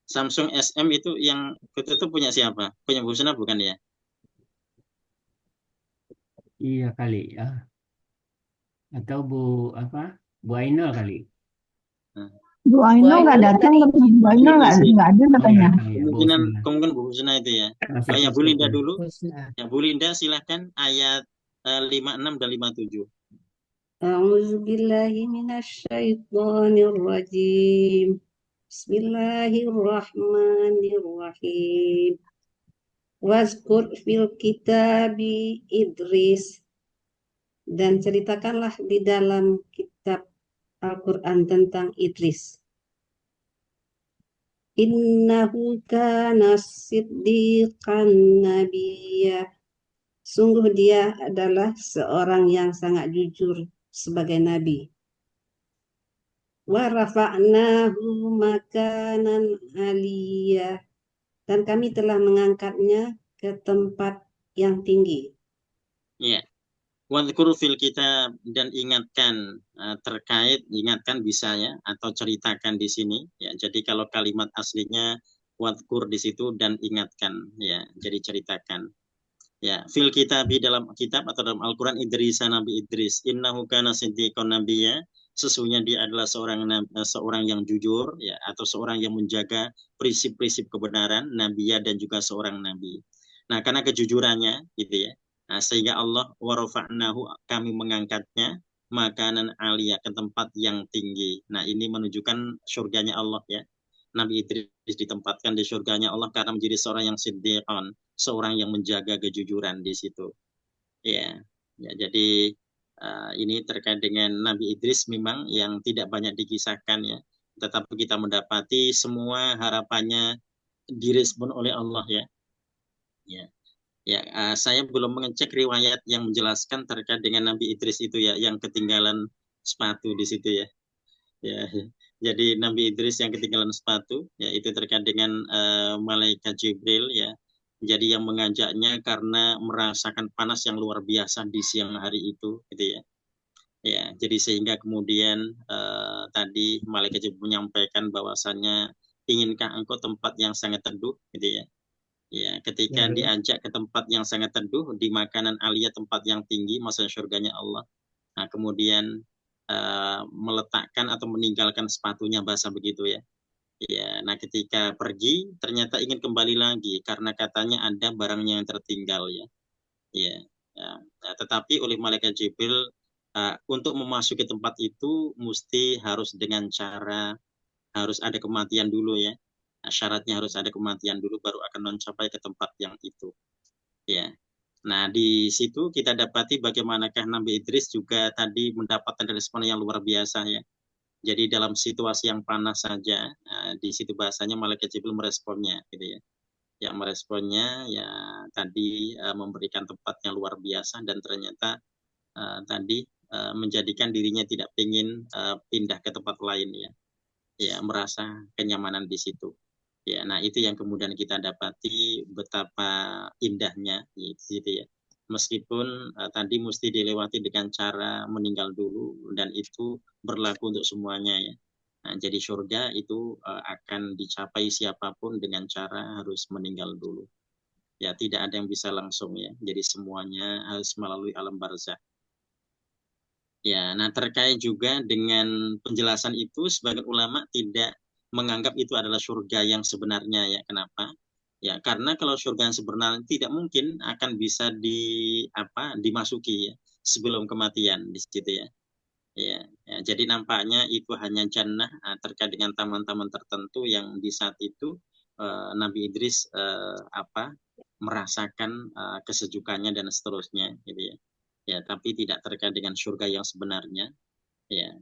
S1: Samsung SM itu yang itu punya siapa? Punya Bu Husna bukan ya?
S2: Iya kali ya. Atau Bu Ainul kali.
S3: Bu Ainul nggak datang, Bu Ainul nggak ada katanya.
S1: Kemungkinan Bu Husna itu ya. Ya Bu Linda dulu. Ya Bu Linda silahkan ayat 56 dan 57.
S6: A'udzubillahi minasyaitonirrajim. Bismillahirrahmanirrahim. Wazkur fil kitabi Idris, dan ceritakanlah di dalam kitab Al-Quran tentang Idris. Innahu kana siddiqan nabiyya, sungguh dia adalah seorang yang sangat jujur sebagai nabi. Wa rafa'nahu makanan aliyya, dan kami telah mengangkatnya ke tempat yang tinggi.
S1: Ya. Wadhkur fil kitab, dan ingatkan ingatkan bisa ya, atau ceritakan di sini ya. Jadi kalau kalimat aslinya wadhkur di situ, dan ingatkan ya, jadi ceritakan. Ya, fil kitab, dalam kitab atau dalam Al-Qur'an, Idris, Nabi Idris, innahu kana siddiqan nabiyya, sesungguhnya dia adalah seorang yang jujur ya, atau seorang yang menjaga prinsip-prinsip kebenaran, nabiyya, dan juga seorang nabi. Nah, karena kejujurannya gitu ya. Nah, sehingga Allah warafa'nahu, kami mengangkatnya makanan aliyah, ke tempat yang tinggi. Nah, ini menunjukkan surganya Allah ya. Nabi Idris ditempatkan di surganya Allah karena menjadi seorang yang siddiqan, seorang yang menjaga kejujuran di situ. Ya, ya jadi ini terkait dengan Nabi Idris memang yang tidak banyak dikisahkan ya. Tetapi kita mendapati semua harapannya direspon oleh Allah ya. Ya. Ya, saya belum mengecek riwayat yang menjelaskan terkait dengan Nabi Idris itu ya, yang ketinggalan sepatu di situ ya. Ya, jadi Nabi Idris yang ketinggalan sepatu, ya itu terkait dengan malaikat Jibril ya. Jadi yang mengajaknya karena merasakan panas yang luar biasa di siang hari itu, gitu ya. Ya, jadi sehingga kemudian tadi malaikat Jibril menyampaikan bahwasannya inginkah engkau tempat yang sangat teduh, gitu ya. Ya, ketika diajak ke tempat yang sangat teduh, di makanan alia tempat yang tinggi, maksudnya surganya Allah. Nah, kemudian meletakkan atau meninggalkan sepatunya, bahasa begitu ya. Ya, nah ketika pergi ternyata ingin kembali lagi karena katanya ada barangnya yang tertinggal ya. Ya, tetapi oleh malaikat Jibril untuk memasuki tempat itu mesti harus dengan cara harus ada kematian dulu ya. Nah, syaratnya harus ada kematian dulu baru akan mencapai ke tempat yang itu. Ya. Nah, di situ kita dapati bagaimanakah Nabi Idris juga tadi mendapatkan respon yang luar biasa ya. Jadi dalam situasi yang panas saja, di situ bahasanya malaikat Jibril meresponnya gitu ya. Ya meresponnya ya tadi memberikan tempat yang luar biasa dan ternyata tadi menjadikan dirinya tidak ingin pindah ke tempat lain ya. Ya merasa kenyamanan di situ. Ya, nah itu yang kemudian kita dapati betapa indahnya gitu ya. Meskipun tadi mesti dilewati dengan cara meninggal dulu dan itu berlaku untuk semuanya ya. Nah, jadi surga itu akan dicapai siapapun dengan cara harus meninggal dulu. Ya, tidak ada yang bisa langsung ya. Jadi semuanya harus melalui alam barzakh. Ya, nah terkait juga dengan penjelasan itu, sebagian ulama tidak menganggap itu adalah surga yang sebenarnya ya. Kenapa? Ya, karena kalau surga yang sebenarnya tidak mungkin akan bisa dimasuki ya sebelum kematian di situ ya. Ya, jadi nampaknya itu hanya jannah terkait dengan taman-taman tertentu yang di saat itu Nabi Idris merasakan kesejukannya dan seterusnya gitu ya. Ya, tapi tidak terkait dengan surga yang sebenarnya. Ya.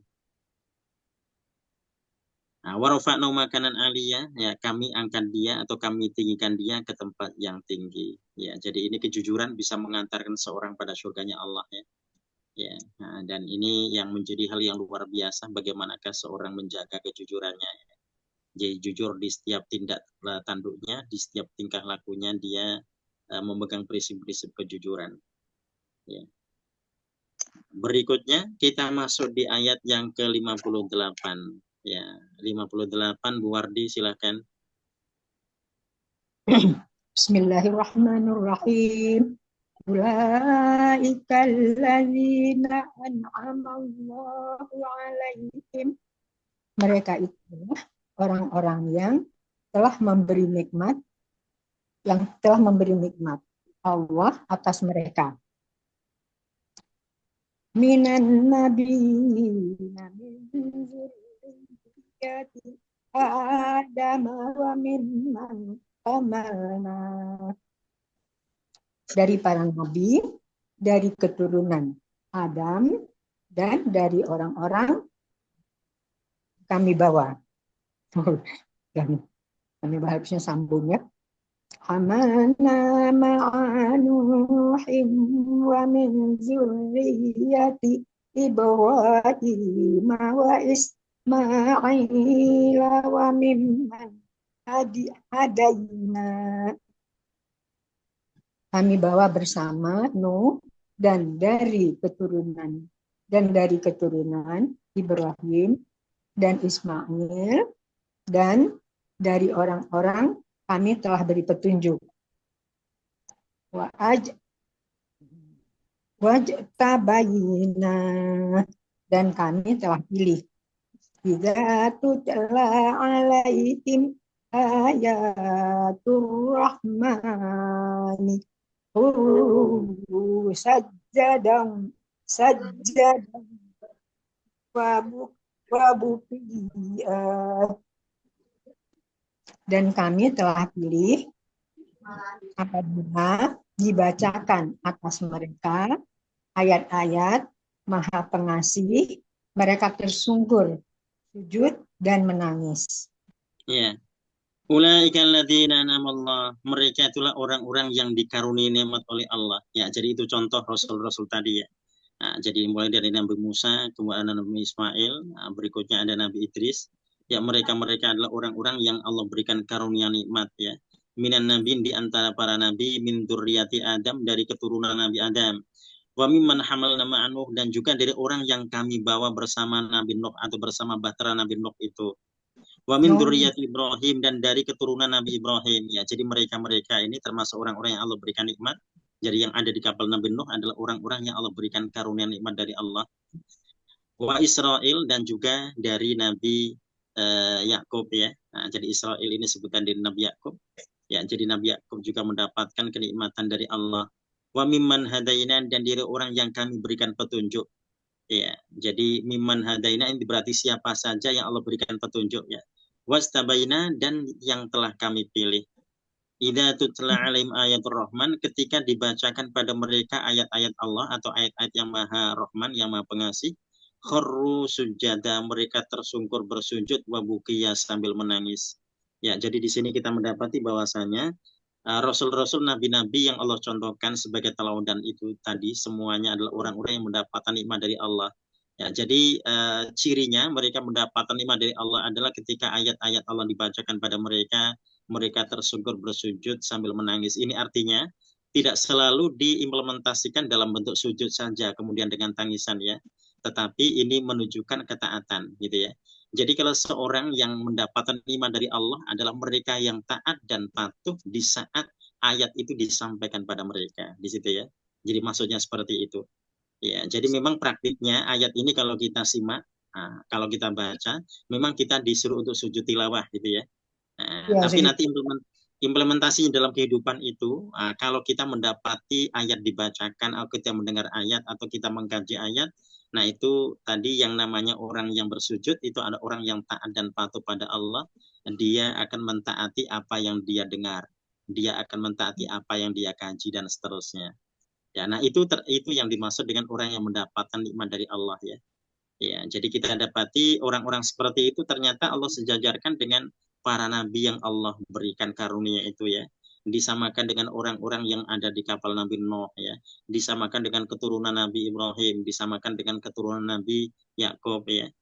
S1: Nah, warafa'na makanan aliyah, ya kami angkat dia atau kami tinggikan dia ke tempat yang tinggi. Ya, jadi ini kejujuran bisa mengantarkan seorang pada surganya Allah ya. Ya, nah, dan ini yang menjadi hal yang luar biasa bagaimanakah seorang menjaga kejujurannya. Jadi jujur di setiap tindak tanduknya, di setiap tingkah lakunya dia memegang prinsip-prinsip kejujuran. Ya. Berikutnya kita masuk di ayat yang ke-58. Ya, 58 Bu Wardi silakan.
S4: Bismillahirrahmanirrahim. Ulaika alladzina an'amallahu 'alaihim. Mereka itu orang-orang yang telah memberi nikmat Allah atas mereka. Minan nabiyina min dzurriyyati Adam wa mimman amalna. Dari para nabi, dari keturunan Adam, dan dari orang-orang kami bawa. Dan kami bawa harusnya sambung ya. Hamalna ma'a Nuhin wa min zurriyyati Ibrahim wa Ismail wa mimman hadaina. Kami bawa bersama Nuh dan dari keturunan Ibrahim dan Ismail dan dari orang-orang kami telah beri petunjuk. Wajtabaina dan kami telah pilih. Idza tutla alaihim ayatur rahmani sajjadan dan kami telah pilih apabila dibacakan atas mereka ayat-ayat Maha Pengasih, mereka tersungkur sujud dan menangis.
S1: Ya. Ulaika alladzina an'amallah, mereka itulah orang-orang yang dikaruniai nikmat oleh Allah. Ya, jadi itu contoh rasul-rasul tadi ya. Nah, jadi mulai dari Nabi Musa, kemudian Nabi Ismail, nah, berikutnya ada Nabi Idris. Ya, mereka-mereka adalah orang-orang yang Allah berikan karunia nikmat ya. Minan nabiin, di antara para nabi, min dzurriyyati Adam, dari keturunan Nabi Adam. Wa mimman hamalna ma'a Nuh, dan juga dari orang yang kami bawa bersama Nabi Nuh atau bersama bahtera Nabi Nuh itu. Wa min dzurriyyati Ibrahim, dan dari keturunan Nabi Ibrahim ya. Jadi mereka-mereka ini termasuk orang-orang yang Allah berikan nikmat. Jadi yang ada di kapal Nabi Nuh adalah orang-orang yang Allah berikan karunia nikmat dari Allah. Wa Israel, dan juga dari Nabi Yakub ya. Nah, jadi Israel ini sebutan dari Nabi Yakub. Ya, jadi Nabi Yakub juga mendapatkan kenikmatan dari Allah. Wa mimman hadaina, dan dari orang yang kami berikan petunjuk. Ya, jadi mimman hadaina ini berarti siapa saja yang Allah berikan petunjuk ya. Wastabaina, dan yang telah kami pilih. Idza tutla alaihim ayatul rahman, ketika dibacakan pada mereka ayat-ayat Allah atau ayat-ayat yang maha rahman, yang maha pengasih, kharru sujada, mereka tersungkur bersujud, wa bukiya, sambil menangis. Ya, jadi di sini kita mendapati bahwasanya rasul-rasul, nabi-nabi yang Allah contohkan sebagai teladan itu tadi semuanya adalah orang-orang yang mendapatkan nikmat dari Allah. Ya, jadi cirinya mereka mendapatkan nikmat dari Allah adalah ketika ayat-ayat Allah dibacakan pada mereka, mereka tersungkur bersujud sambil menangis. Ini artinya tidak selalu diimplementasikan dalam bentuk sujud saja kemudian dengan tangisan ya, tetapi ini menunjukkan ketaatan gitu ya. Jadi kalau seorang yang mendapatkan iman dari Allah adalah mereka yang taat dan patuh di saat ayat itu disampaikan pada mereka di situ ya. Jadi maksudnya seperti itu. Ya, jadi memang praktiknya ayat ini kalau kita simak, kalau kita baca, memang kita disuruh untuk sujud tilawah gitu ya. Tapi nanti implementasi dalam kehidupan itu, kalau kita mendapati ayat dibacakan, atau kita mendengar ayat, atau kita mengkaji ayat, nah itu tadi yang namanya orang yang bersujud, itu ada orang yang taat dan patuh pada Allah, dia akan mentaati apa yang dia dengar, dia akan mentaati apa yang dia kaji, dan seterusnya. Ya, nah itu yang dimaksud dengan orang yang mendapatkan nikmat dari Allah ya. Ya, jadi kita dapati orang-orang seperti itu ternyata Allah sejajarkan dengan para nabi yang Allah berikan karunia itu ya. Disamakan dengan orang-orang yang ada di kapal Nabi Nuh ya. Disamakan dengan keturunan Nabi Ibrahim, disamakan dengan keturunan Nabi Yakub ya.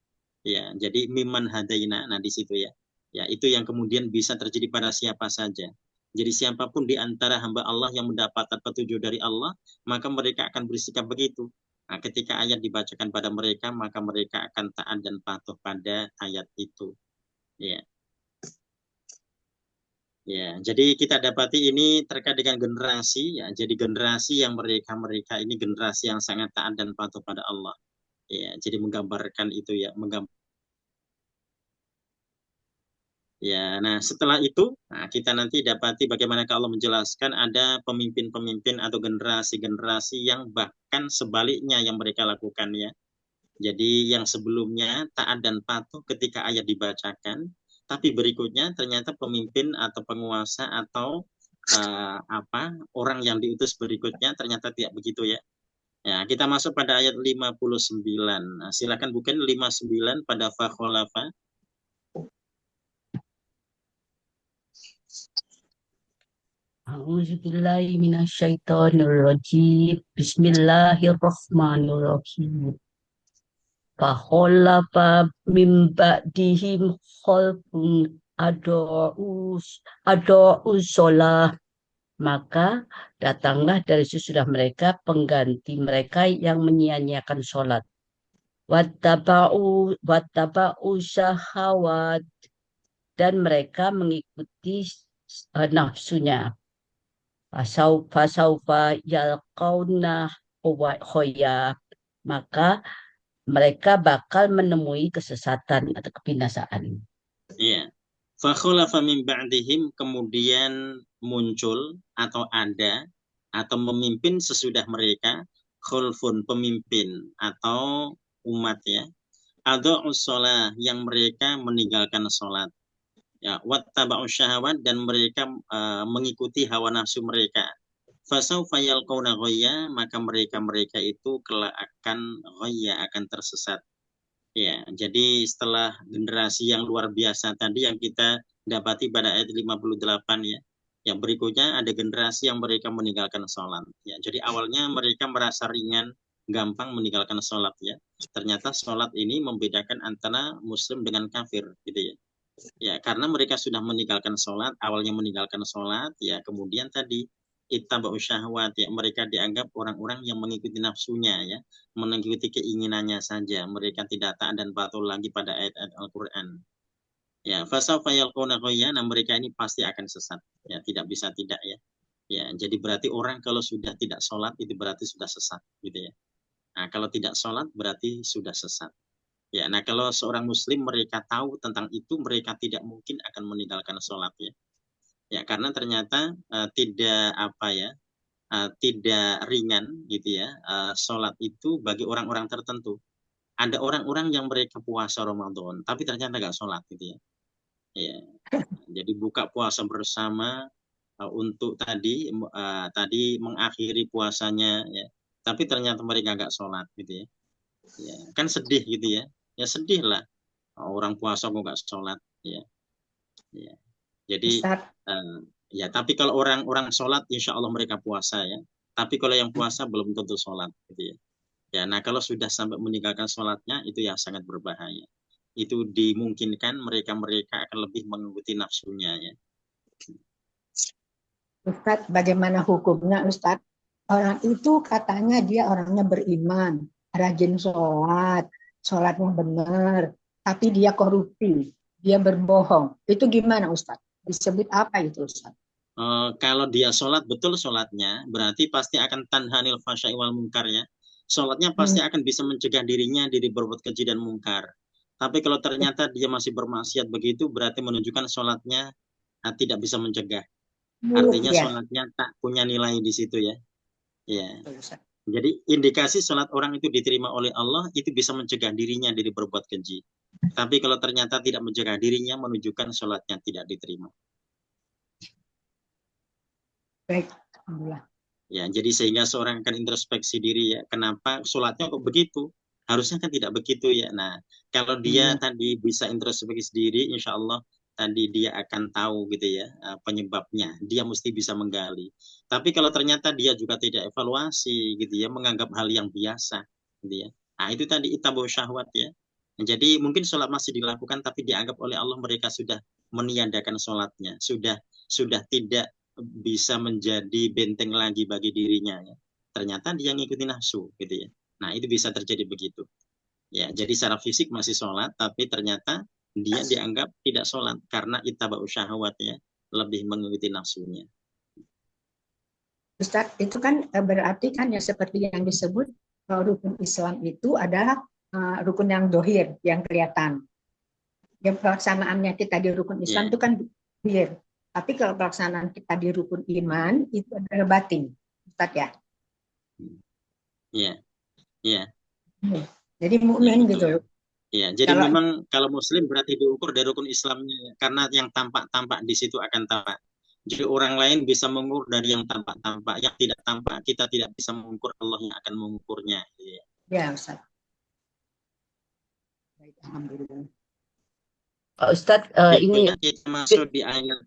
S1: Ya, jadi miman hadaina, nah di situ ya. Ya, itu yang kemudian bisa terjadi pada siapa saja. Jadi siapapun di antara hamba Allah yang mendapatkan petunjuk dari Allah, maka mereka akan bersikap begitu. Nah, ketika ayat dibacakan pada mereka, maka mereka akan taat dan patuh pada ayat itu. Ya. Ya, jadi kita dapati ini terkait dengan generasi ya. Jadi generasi yang mereka ini generasi yang sangat taat dan patuh pada Allah. Ya, jadi menggambarkan itu ya, Ya, nah setelah itu kita nanti dapati bagaimana Allah menjelaskan ada pemimpin-pemimpin atau generasi-generasi yang bahkan sebaliknya yang mereka lakukan ya. Jadi yang sebelumnya taat dan patuh ketika ayat dibacakan, tapi berikutnya ternyata pemimpin atau penguasa atau orang yang diutus berikutnya ternyata tidak begitu ya. Ya, kita masuk pada ayat 59. Nah, silakan bukan 59 pada fakholafa.
S7: A'udzubillahi minasyaitonirrajim. Bismillahirrahmanirrahim. Fakhalafa min ba'dihim khalfun adu'us sholah. Maka datanglah dari sesudah mereka pengganti mereka yang menyia-nyiakan sholat. Wattaba'u syahawat, dan mereka mengikuti nafsunya. Fasaufa yalqauna khoya, maka mereka bakal menemui kesesatan atau kebinasaan.
S1: Iya. Fakhalafa min ba'dihim, kemudian muncul atau ada atau memimpin sesudah mereka khulfun, pemimpin atau umat ya. Adha'us shalah, yang mereka meninggalkan sholat. Ya, wattaba'u syahawat, dan mereka mengikuti hawa nafsu mereka. Fasaufa yalqauna ghayya, maka mereka itu kelak akan ghayya, akan tersesat. Ya, jadi setelah generasi yang luar biasa tadi yang kita dapati pada ayat 58 ya. Yang berikutnya ada generasi yang mereka meninggalkan sholat. Ya, jadi awalnya mereka merasa ringan, gampang meninggalkan sholat ya. Ternyata sholat ini membedakan antara muslim dengan kafir gitu ya. Ya, karena mereka sudah meninggalkan sholat, awalnya meninggalkan sholat, ya kemudian tadi ittaba'u syahwat ya, mereka dianggap orang-orang yang mengikuti nafsunya ya, mengikuti keinginannya saja, mereka tidak taat dan patuh lagi pada ayat-ayat Al-Quran. Ya, fasawfa yalqawna ghayyan, mereka ini pasti akan sesat. Ya, tidak bisa tidak ya. Ya, jadi berarti orang kalau sudah tidak sholat itu berarti sudah sesat, gitu ya. Nah, kalau tidak sholat berarti sudah sesat. Ya, nah kalau seorang Muslim mereka tahu tentang itu, mereka tidak mungkin akan meninggalkan sholat ya. Ya, karena ternyata tidak apa ya, tidak ringan gitu ya. Sholat itu bagi orang-orang tertentu. Ada orang-orang yang mereka puasa Ramadan, tapi ternyata nggak sholat gitu ya. Ya, jadi buka puasa bersama untuk tadi mengakhiri puasanya ya, tapi ternyata mereka nggak sholat gitu ya. Ya, kan sedih gitu ya. Ya sedih lah orang puasa kok nggak sholat ya. Ya. Jadi ya tapi kalau orang sholat insya Allah mereka puasa ya. Tapi kalau yang puasa belum tentu sholat gitu ya. Ya, nah kalau sudah sampai meninggalkan sholatnya itu yang sangat berbahaya. Itu dimungkinkan mereka akan lebih mengikuti nafsunya ya.
S4: Ustadz, bagaimana hukumnya Ustadz? Orang itu katanya dia orangnya beriman, rajin sholat, sholatnya benar, tapi dia korupsi, dia berbohong. Itu gimana Ustadz? Disebut apa itu Ustadz?
S1: Kalau dia sholat betul sholatnya, berarti pasti akan tanhanil fahsya'i wal munkar ya. Sholatnya pasti akan bisa mencegah dirinya dari berbuat keji dan mungkar. Tapi kalau ternyata dia masih bermaksiat begitu, berarti menunjukkan sholatnya tidak bisa mencegah. Artinya sholatnya tak punya nilai di situ ya. Ya. Jadi indikasi sholat orang itu diterima oleh Allah itu bisa mencegah dirinya dari berbuat keji. Tapi kalau ternyata tidak mencegah dirinya, menunjukkan sholatnya tidak diterima.
S4: Baik, alhamdulillah.
S1: Ya, jadi sehingga seorang akan introspeksi diri ya, kenapa sholatnya kok begitu? Harusnya kan tidak begitu ya. Nah, kalau dia tadi bisa introspeksi diri, insya Allah tadi dia akan tahu gitu ya penyebabnya. Dia mesti bisa menggali. Tapi kalau ternyata dia juga tidak evaluasi gitu ya, menganggap hal yang biasa gitu ya. Nah, itu tadi ittaba'u syahwat ya. Jadi mungkin sholat masih dilakukan, tapi dianggap oleh Allah mereka sudah meniadakan sholatnya, sudah tidak bisa menjadi benteng lagi bagi dirinya ya. Ternyata dia ngikutin nafsu gitu ya. Nah, itu bisa terjadi begitu. Ya, jadi secara fisik masih sholat, tapi ternyata dia dianggap tidak sholat karena ittaba'u syahwat ya, lebih mengikuti nafsunya.
S4: Ustaz, itu kan berarti kan ya seperti yang disebut rukun Islam itu adalah rukun yang dohir, yang kelihatan. Yang pelaksanaannya kita di rukun Islam itu kan dohir. Tapi kalau pelaksanaan kita di rukun iman itu adalah batin, Ustaz ya.
S1: Iya. Iya.
S4: Jadi mukmin gitu.
S1: Iya, jadi memang kalau muslim berarti diukur dari rukun Islamnya karena yang tampak-tampak di situ akan tampak. Jadi orang lain bisa mengukur dari yang tampak-tampak, yang tidak tampak kita tidak bisa mengukur, Allah yang akan mengukurnya.
S4: Ya, Ustaz. Baik, alhamdulillah.
S7: Pak Ustaz, ini
S1: kita masuk di ayat.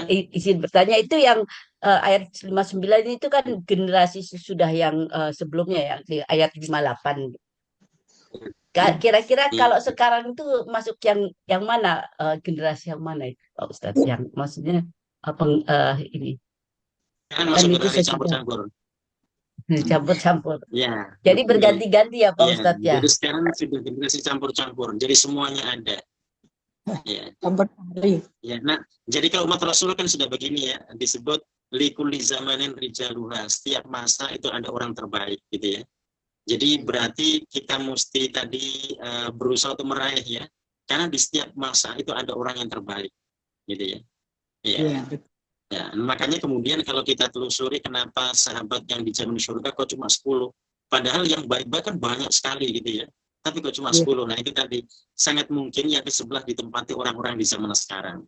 S7: Izin bertanya, itu yang ayat 59 itu kan generasi sesudah yang sebelumnya ya, di ayat 58. Kira-kira kalau sekarang itu masuk yang mana, generasi yang mana itu Pak Ustadz? Yang maksudnya apa ini?
S1: Kan masuk generasi campur-campur.
S7: Campur-campur.
S1: Ya.
S7: Jadi berganti-ganti ya Pak Ustadz ya.
S1: Jadi sekarang sudah generasi campur-campur. Jadi semuanya ada. Ya. Ya, nah, jadi kalau umat Rasul kan sudah begini ya, disebut likulli zamanin rijaluha, setiap masa itu ada orang terbaik gitu ya. Jadi berarti kita mesti tadi berusaha untuk meraih ya, karena di setiap masa itu ada orang yang terbaik gitu ya. Ya. Ya, makanya kemudian kalau kita telusuri kenapa sahabat yang dijamin surga kok cuma 10, padahal yang baik-baik kan banyak sekali gitu ya. Tapi kok cuma 10. Nah, itu tadi sangat mungkin yang ke sebelah ditempati orang-orang di zaman sekarang.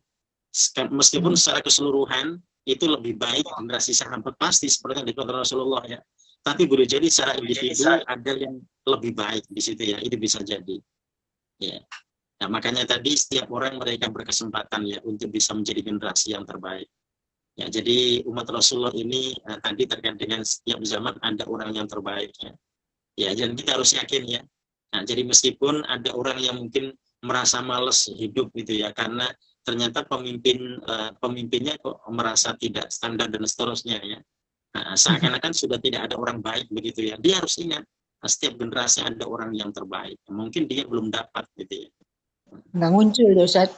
S1: Meskipun secara keseluruhan itu lebih baik generasi sahabat pasti seperti yang dikatakan Rasulullah ya. Tapi boleh jadi secara individu ada yang lebih baik di situ ya. Itu bisa jadi. Ya. Nah, makanya tadi setiap orang mereka berkesempatan ya untuk bisa menjadi generasi yang terbaik. Ya, jadi umat Rasulullah ini tadi terkait dengan setiap zaman ada orang yang terbaik ya. Ya, dan kita harus yakin ya. Nah, jadi meskipun ada orang yang mungkin merasa males hidup gitu ya, karena ternyata pemimpinnya kok merasa tidak standar dan seterusnya ya. Nah, seakan-akan sudah tidak ada orang baik begitu ya. Dia harus ingat setiap generasi ada orang yang terbaik. Mungkin dia belum dapat gitu ya.
S4: Nggak muncul loh, Ustaz.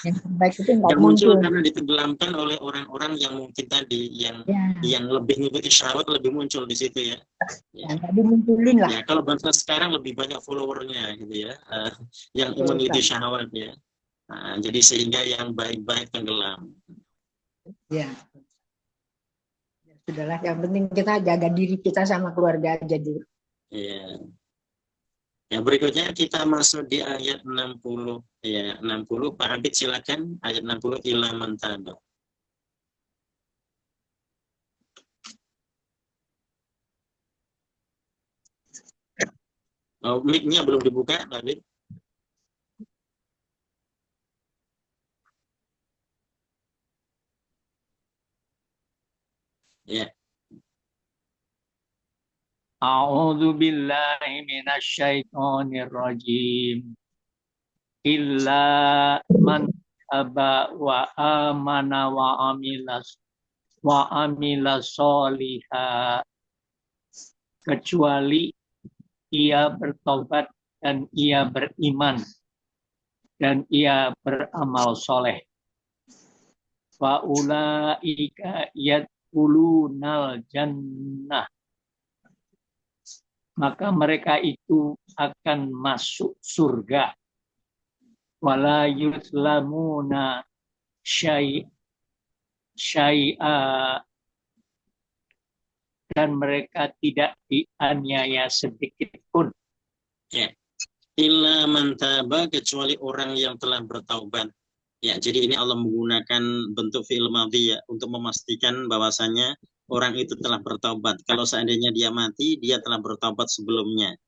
S4: Yang terbaik itu nggak
S1: Yang muncul
S4: muncul.
S1: karena ditenggelamkan oleh orang-orang yang mungkin tadi yang
S4: Ya,
S1: lebih mengikuti syahwat lebih muncul di situ ya.
S4: yang tadi munculin lah.
S1: Ya, kalau bangsa sekarang lebih banyak followernya gitu ya, yang
S4: Betul,
S1: mengikuti
S4: Ustaz.
S1: syahwat ya. Nah, jadi sehingga yang baik-baik tenggelam.
S4: Ya. Ya, sudahlah, yang penting kita jaga diri kita sama keluarga aja dulu.
S1: Ya. Ya, berikutnya kita masuk di ayat 60 ya, 60 Pak Habib silakan ayat 60 ila man taba. Oh, mic-nya belum dibuka, Pak Habib. Ya.
S5: A'udzu billahi minasyaitonir rajim. Illa man taba wa amana wa amila sholiha, kecuali ia bertobat dan ia beriman dan ia beramal soleh. Wa ulaika yadkhulunal jannah, maka mereka itu akan masuk surga. Wala yuzlamuna syai'a, dan mereka tidak dianiaya sedikit pun.
S1: Ya. Illa man taba, kecuali orang yang telah bertaubat. Ya, jadi ini Allah menggunakan bentuk fi'il madhi ya untuk memastikan bahwasanya orang itu telah bertaubat. Kalau seandainya dia mati, dia telah bertaubat sebelumnya.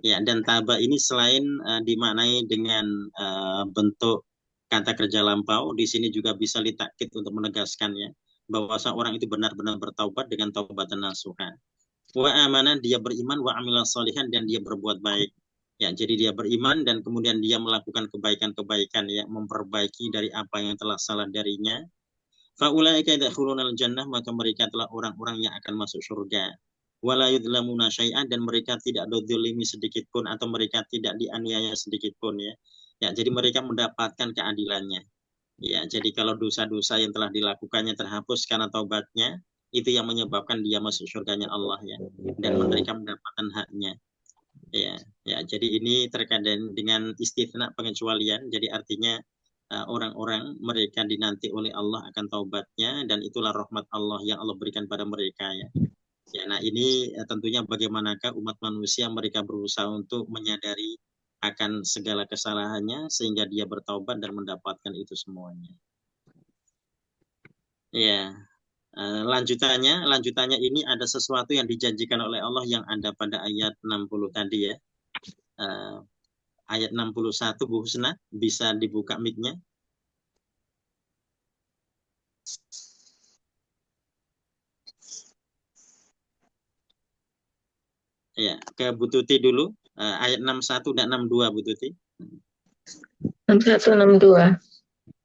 S1: Ya, dan taba ini selain dimaknai dengan bentuk kata kerja lampau, di sini juga bisa ditakkid untuk menegaskannya bahwa orang itu benar-benar bertaubat dengan taubatan nasuha. Wa amanah, dia beriman, wa amila sholihan, dan dia berbuat baik. Ya, jadi dia beriman dan kemudian dia melakukan kebaikan-kebaikan ya, memperbaiki dari apa yang telah salah darinya. Fa ulaika yadkhulunal jannah, maka mereka telah orang-orang yang akan masuk surga. Wala yudlamuna syai'an, dan mereka tidak dizalimi sedikit pun atau mereka tidak dianiaya sedikit pun ya. Ya, jadi mereka mendapatkan keadilannya. Ya, jadi kalau dosa-dosa yang telah dilakukannya terhapus karena taubatnya, itu yang menyebabkan dia masuk surganya Allah ya, dan mereka mendapatkan haknya. Ya, ya. Jadi ini terkait dengan istisna pengecualian. Jadi artinya orang-orang mereka dinanti oleh Allah akan taubatnya, dan itulah rahmat Allah yang Allah berikan pada mereka ya. Ya, nah ini tentunya bagaimanakah umat manusia mereka berusaha untuk menyadari akan segala kesalahannya sehingga dia bertaubat dan mendapatkan itu semuanya. Ya. Lanjutannya ini ada sesuatu yang dijanjikan oleh Allah yang ada pada ayat 60 tadi ya. Ayat 61 Bu Husna, bisa dibuka mic-nya. Ya, ke Bu Tuti dulu. Ayat 61 dan 62 Bu Tuti.
S8: 61 62.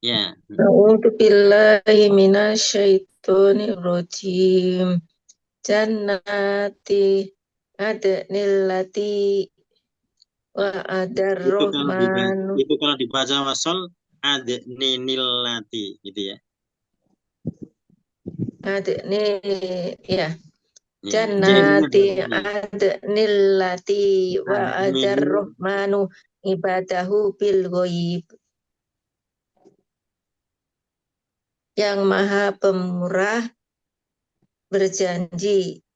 S1: Ya.
S8: A'udzu billahi minasyaitonir rajim. Jannati adnillati wa'adar rahmanu.
S1: Itu kalau dibaca wasol adninillati gitu ya.
S8: Adni ya. Jannati adnillati wa'adar rahmanu ibadahu bil ghaib. Yang Maha Pemurah berjanji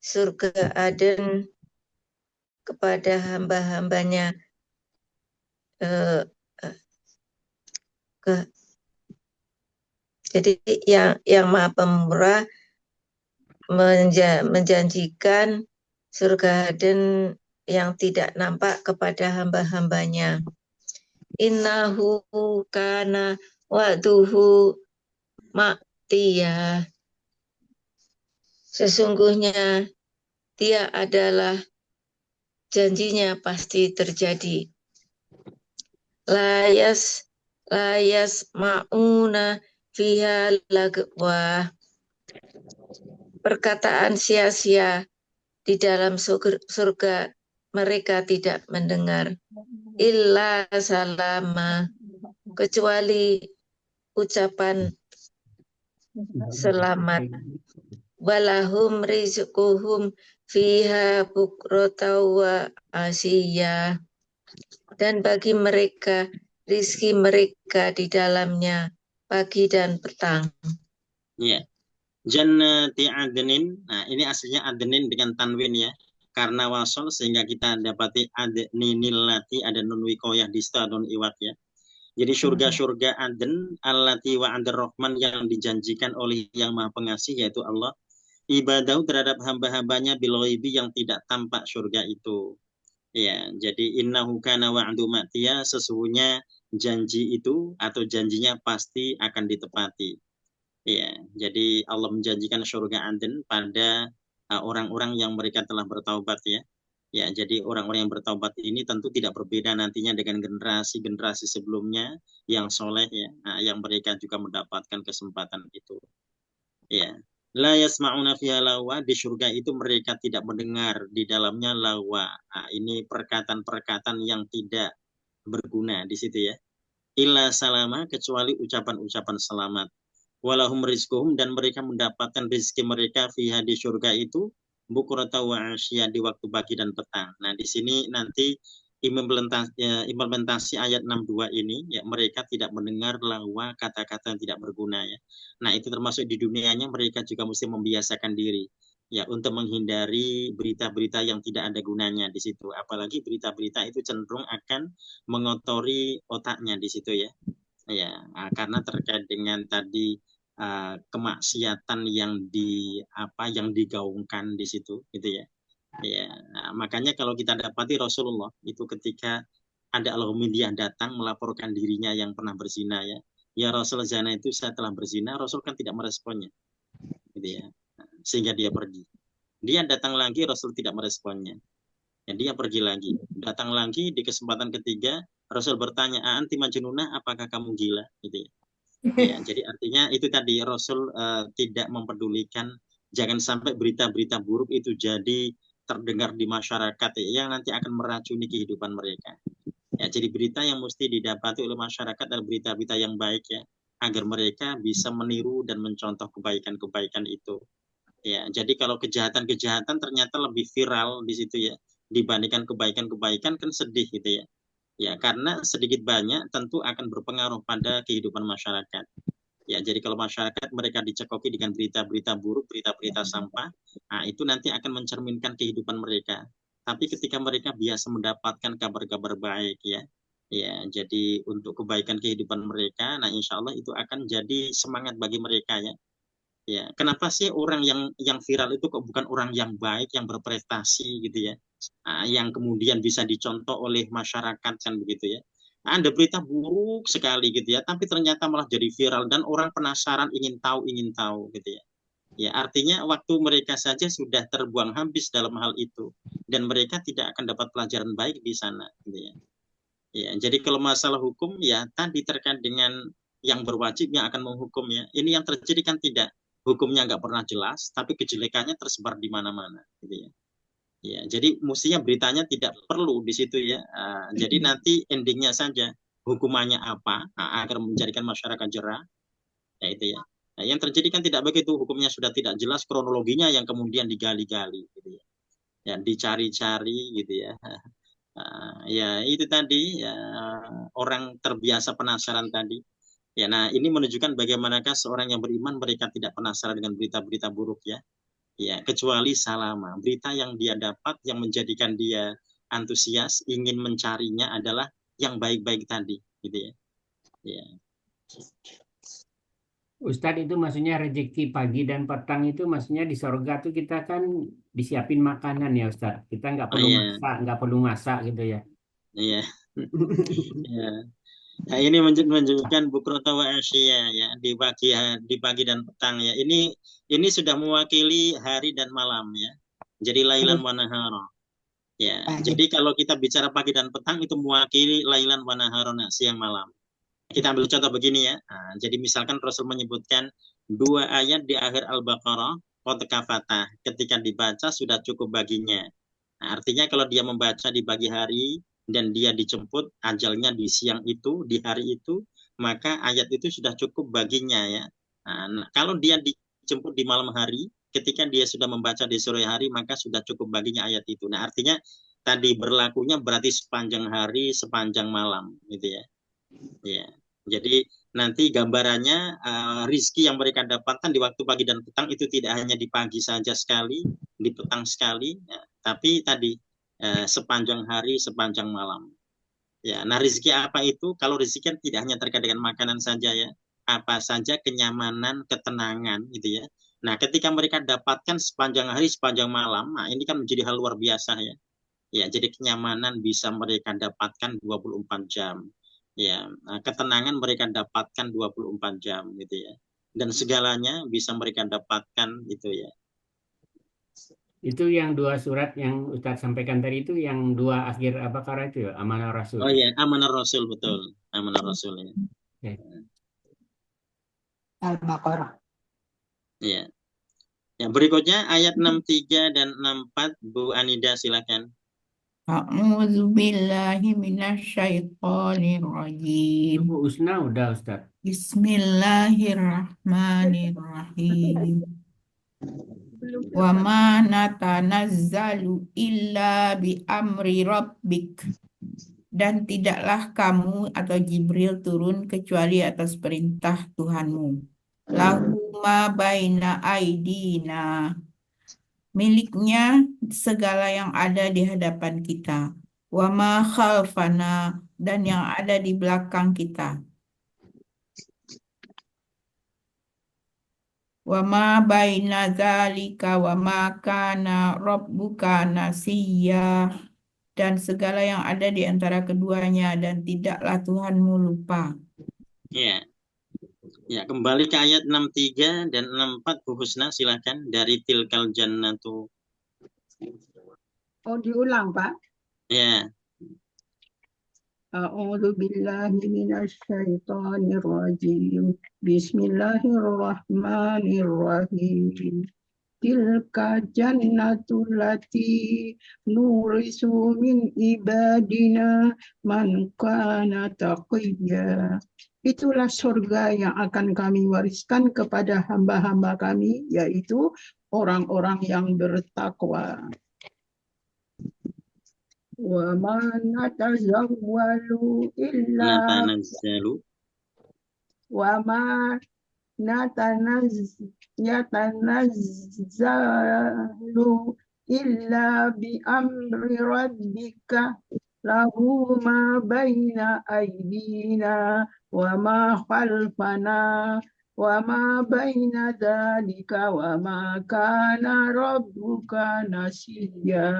S8: surga Aden kepada hamba-hambanya. Jadi yang Maha Pemurah menjanjikan surga Aden yang tidak nampak kepada hamba-hambanya. innahu kana wa'duhu ma'tiya. Sesungguhnya dia adalah janjinya pasti terjadi. Layas ma'una fiha lagwa. Perkataan sia-sia di dalam surga mereka tidak mendengar. Illa salama, kecuali ucapan selamat. Walahum rizquhum fiha bukrata wa asiyya. Dan bagi mereka rizki mereka di dalamnya pagi dan petang.
S1: Ya. Jannati adnin. Nah, ini aslinya adnin dengan tanwin ya. Karena wasol sehingga kita dapati adninillati, ada nun wikoyah di situ, nun iwat ya. Jadi surga-surga Aden allati wa'adir rahman, yang dijanjikan oleh yang Maha Pengasih yaitu Allah, ibadahu terhadap hamba-hambanya bil ghaibi, yang tidak tampak surga itu. Ya, jadi innahu kana wa'du ma'tiya, sesungguhnya janji itu atau janjinya pasti akan ditepati. Ya, jadi Allah menjanjikan surga Aden pada orang-orang yang mereka telah bertaubat ya. Ya, jadi orang-orang yang bertaubat ini tentu tidak berbeda nantinya dengan generasi-generasi sebelumnya yang soleh ya, yang mereka juga mendapatkan kesempatan itu. Ya, la yasma'una fiha lawa, di surga itu mereka tidak mendengar di dalamnya lawa. Nah, ini perkataan-perkataan yang tidak berguna di situ ya. Illa salama, kecuali ucapan-ucapan selamat. Walahum rizquhum, dan mereka mendapatkan rezeki mereka fiha, di surga itu, bukrata wa asya, di waktu pagi dan petang. Nah, di sini nanti implementasi ayat 62 ini ya, mereka tidak mendengar lawa, kata-kata yang tidak berguna ya. Nah, itu termasuk di dunianya mereka juga mesti membiasakan diri ya untuk menghindari berita-berita yang tidak ada gunanya di situ. Apalagi berita-berita itu cenderung akan mengotori otaknya di situ ya. Ya, karena terkait dengan tadi kemaksiatan yang digaungkan di situ gitu ya. Ya, makanya kalau kita dapati Rasulullah itu ketika ada Al-Humidiyah datang melaporkan dirinya yang pernah berzina ya Rasul, zina itu saya telah berzina, Rasul kan tidak meresponnya gitu ya. Sehingga dia pergi. Dia datang lagi, Rasul tidak meresponnya. Ya, dia pergi lagi. Datang lagi di kesempatan ketiga, Rasul bertanya, "Anti majnunah, apakah kamu gila?" gitu ya. Ya, jadi artinya itu tadi Rasul tidak mempedulikan, jangan sampai berita-berita buruk itu jadi terdengar di masyarakat ya, yang nanti akan meracuni kehidupan mereka. Ya, jadi berita yang mesti didapati oleh masyarakat adalah berita-berita yang baik ya, agar mereka bisa meniru dan mencontoh kebaikan-kebaikan itu. Ya, jadi kalau kejahatan-kejahatan ternyata lebih viral di situ ya, dibandingkan kebaikan-kebaikan, kan sedih gitu ya. Ya, karena sedikit banyak tentu akan berpengaruh pada kehidupan masyarakat. Ya, jadi kalau masyarakat mereka dicekoki dengan berita-berita buruk, berita-berita sampah, nah itu nanti akan mencerminkan kehidupan mereka. Tapi ketika mereka biasa mendapatkan kabar-kabar baik ya, jadi untuk kebaikan kehidupan mereka, nah insya Allah itu akan jadi semangat bagi mereka ya. Ya, kenapa sih orang yang viral itu kok bukan orang yang baik, yang berprestasi gitu ya, yang kemudian bisa dicontoh oleh masyarakat kan begitu ya. Ada berita buruk sekali gitu ya, tapi ternyata malah jadi viral dan orang penasaran, ingin tahu gitu ya. Ya, artinya waktu mereka saja sudah terbuang habis dalam hal itu, dan mereka tidak akan dapat pelajaran baik di sana gitu ya. Ya, jadi kalau masalah hukum ya tadi terkait dengan yang berwajib yang akan menghukum ya. Ini yang terjadi kan tidak, hukumnya nggak pernah jelas, tapi kejelekannya tersebar di mana-mana gitu ya. Ya, jadi mestinya beritanya tidak perlu di situ ya. Jadi nanti endingnya saja hukumannya apa agar menjadikan masyarakat jerah, ya itu ya. Nah, yang terjadi kan tidak begitu, hukumnya sudah tidak jelas, kronologinya yang kemudian digali-gali gitu ya. Ya, dicari-cari gitu ya. Ya itu tadi ya, orang terbiasa penasaran tadi. Ya, nah ini menunjukkan bagaimanakah seorang yang beriman mereka tidak penasaran dengan berita-berita buruk ya. Ya, kecuali salama. Berita yang dia dapat yang menjadikan dia antusias, ingin mencarinya adalah yang baik-baik tadi, gitu ya. Ya.
S2: Ustadz, itu maksudnya rezeki pagi dan petang itu maksudnya di sorga tuh kita kan disiapin makanan ya Ustadz. Kita nggak perlu masak, nggak perlu masak gitu ya.
S1: Iya. Ya. Nah, ini menunjukkan bukrata wa asya ya di pagi dan petang ya. Ini sudah mewakili hari dan malam ya. Jadi lailan wa nahara. Ya, jadi kalau kita bicara pagi dan petang itu mewakili lailan wa naharana, siang malam. Kita ambil contoh begini ya. Nah, jadi misalkan Rasul menyebutkan 2 ayat di akhir Al-Baqarah, qad kafata, ketika dibaca sudah cukup baginya. Nah, artinya kalau dia membaca di pagi hari dan dia dijemput ajalnya di siang itu, di hari itu, maka ayat itu sudah cukup baginya ya. Nah, kalau dia dijemput di malam hari, ketika dia sudah membaca di sore hari, maka sudah cukup baginya ayat itu. Nah, artinya tadi berlakunya berarti sepanjang hari, sepanjang malam, gitu ya. Ya, jadi nanti gambarannya rizki yang mereka dapatkan di waktu pagi dan petang itu tidak hanya di pagi saja sekali, di petang sekali, ya, tapi tadi sepanjang hari, sepanjang malam. Ya, nah rizki apa itu? Kalau rizki kan tidak hanya terkait dengan makanan saja ya, apa saja kenyamanan, ketenangan gitu ya. Nah, ketika mereka dapatkan sepanjang hari, sepanjang malam, nah ini kan menjadi hal luar biasa ya. Ya, jadi kenyamanan bisa mereka dapatkan 24 jam. Ya, ketenangan mereka dapatkan 24 jam gitu ya. Dan segalanya bisa mereka dapatkan itu ya.
S2: Itu yang 2 surat yang Ustadz sampaikan tadi itu yang 2 akhir Al-Baqarah itu ya, Amanah Rasul.
S1: Oh iya, Amanah Rasul betul. Amanah Rasul ya.
S2: Ya.
S4: Al-Baqarah.
S1: Ya. Ya, berikutnya ayat 63 dan 64 Bu Anida silakan.
S9: A'udzu billahi minasyaitonir rajim.
S2: Bu Usna udah Ustadz.
S9: Bismillahirrahmanirrahim. Wa ma natanazzalu illa bi amri rabbik. Dan tidaklah kamu atau Jibril turun kecuali atas perintah Tuhanmu. Lahu ma baina aidina. Miliknya segala yang ada di hadapan kita. Wa ma khalfana, dan yang ada di belakang kita. Wa ma baina dzalika wa ma kana rabbuka nasiyya, dan segala yang ada di antara keduanya, dan tidaklah Tuhanmu lupa.
S1: Ya. Ya, kembali ke ayat 63 dan 64 Bu Husna silakan dari tilkal jannatu.
S4: Oh, diulang, Pak.
S1: Ya.
S3: A'udzu billahi minasyaitonir rajim. Bismillahirrahmanirrahim. Tilka jannatul lati nurisu min ibadina man kana taqiyya. Itulah surga yang akan kami wariskan kepada hamba-hamba kami, yaitu orang-orang yang bertakwa. Wa ma natazawwalu illa
S1: Natanazzalu.
S3: wa ma yatanazzalu illa bi amri rabbika lahu ma baina aydina wa ma khalfana wa ma baina dzalika wa ma kana rabbuka nasiyya.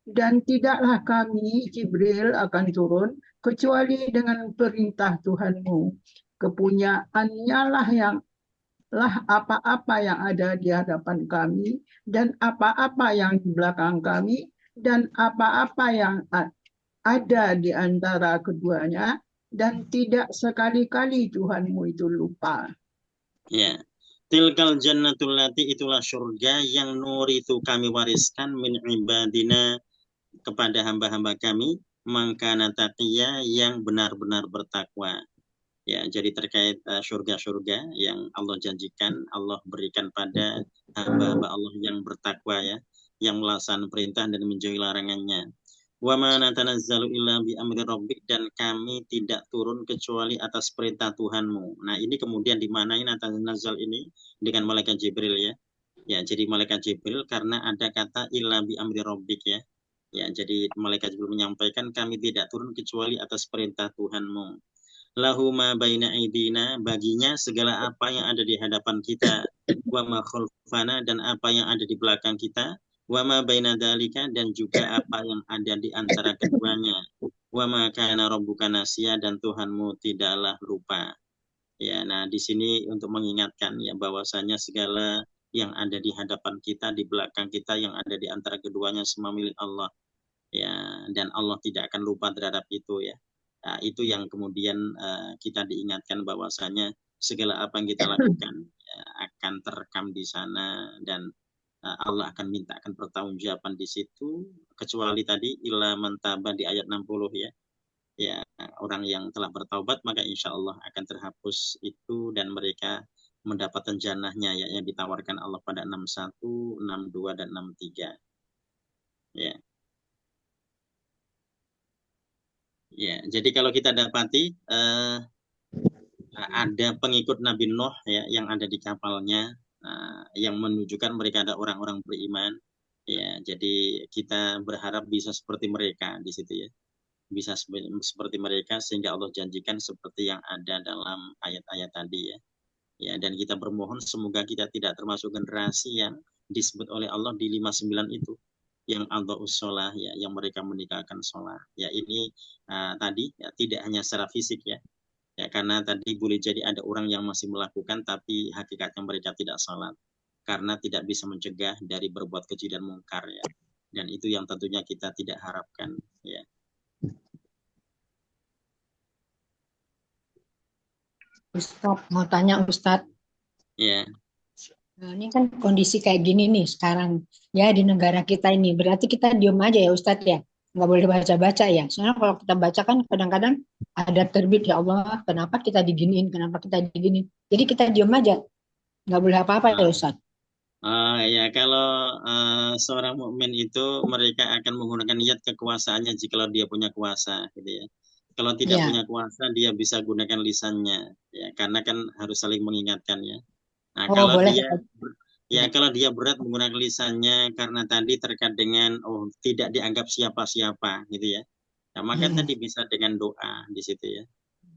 S3: Dan tidaklah kami, Jibril, akan turun kecuali dengan perintah Tuhanmu. Kepunyaannya lah apa-apa yang ada di hadapan kami, dan apa-apa yang di belakang kami, dan apa-apa yang ada di antara keduanya, dan tidak sekali-kali Tuhanmu itu lupa.
S1: Ya. Tilkal jannatul lati, itulah surga yang nuritu kami wariskan min ibadina kepada hamba-hamba kami, mangkana taqiyya, yang benar-benar bertakwa. Ya, jadi terkait surga-surga yang Allah janjikan, Allah berikan pada hamba-hamba Allah yang bertakwa ya, yang melaksanakan perintah dan menjauhi larangannya. Wa ma natanazzalu illa bi amri rabbik, dan kami tidak turun kecuali atas perintah Tuhanmu. Nah, ini kemudian dimanain natanazzal ini dengan malaikat Jibril ya. Ya, jadi malaikat Jibril karena ada kata illa bi amri rabbik ya. Ya, jadi malaikat Jibril menyampaikan kami tidak turun kecuali atas perintah Tuhanmu. Lahu ma baina aidina, baginya segala apa yang ada di hadapan kita, wa ma khalfana, dan apa yang ada di belakang kita, wa ma baina dzalika, dan juga apa yang ada di antara keduanya. wa ma kana rabbuka nasiya, dan Tuhanmu tidaklah lupa. Ya, nah di sini untuk mengingatkan ya bahwasanya segala yang ada di hadapan kita, di belakang kita, yang ada di antara keduanya semua milik Allah. Ya, dan Allah tidak akan lupa terhadap itu ya. Nah, itu yang kemudian kita diingatkan bahwasanya segala apa yang kita lakukan ya, akan terekam di sana, dan Allah akan mintakan pertanggungjawaban di situ, kecuali tadi ila mantaba di ayat 60 ya. Ya, orang yang telah bertaubat maka insya Allah akan terhapus itu, dan mereka mendapatkan jannahnya ya, yang ditawarkan Allah pada 61, 62 dan 63. Ya. Ya, jadi kalau kita dapati ada pengikut Nabi Nuh ya yang ada di kapalnya, yang menunjukkan mereka ada orang-orang beriman. Ya, jadi kita berharap bisa seperti mereka di situ ya, bisa seperti mereka, sehingga Allah janjikan seperti yang ada dalam ayat-ayat tadi ya. Ya, dan kita bermohon semoga kita tidak termasuk generasi yang disebut oleh Allah di 59 itu, yang adha'us shalah ya, yang mereka meninggalkan sholat. Ya, ini tadi ya, tidak hanya secara fisik ya. Ya, karena tadi boleh jadi ada orang yang masih melakukan tapi hakikatnya mereka tidak sholat karena tidak bisa mencegah dari berbuat keji dan mungkar ya. Dan itu yang tentunya kita tidak harapkan ya.
S4: Ustadz, mau tanya Ustadz.
S1: Ya.
S4: Nah, ini kan kondisi kayak gini nih sekarang ya di negara kita ini. Berarti kita diem aja ya Ustadz ya. Nggak boleh baca-baca ya. Soalnya kalau kita baca kan kadang-kadang ada terbit, ya Allah, kenapa kita diginiin, kenapa kita diginiin. Jadi kita diem aja. Nggak boleh apa-apa ya Ustadz.
S1: Ya, kalau seorang mukmin itu mereka akan menggunakan niat kekuasaannya jika dia punya kuasa gitu ya. Kalau tidak punya kuasa dia bisa gunakan lisannya ya, karena kan harus saling mengingatkan ya. Nah, kalau
S4: boleh.
S1: kalau dia berat menggunakan lisannya karena tadi terkait dengan tidak dianggap siapa-siapa gitu ya. Nah, maka tadi bisa dengan doa di situ ya.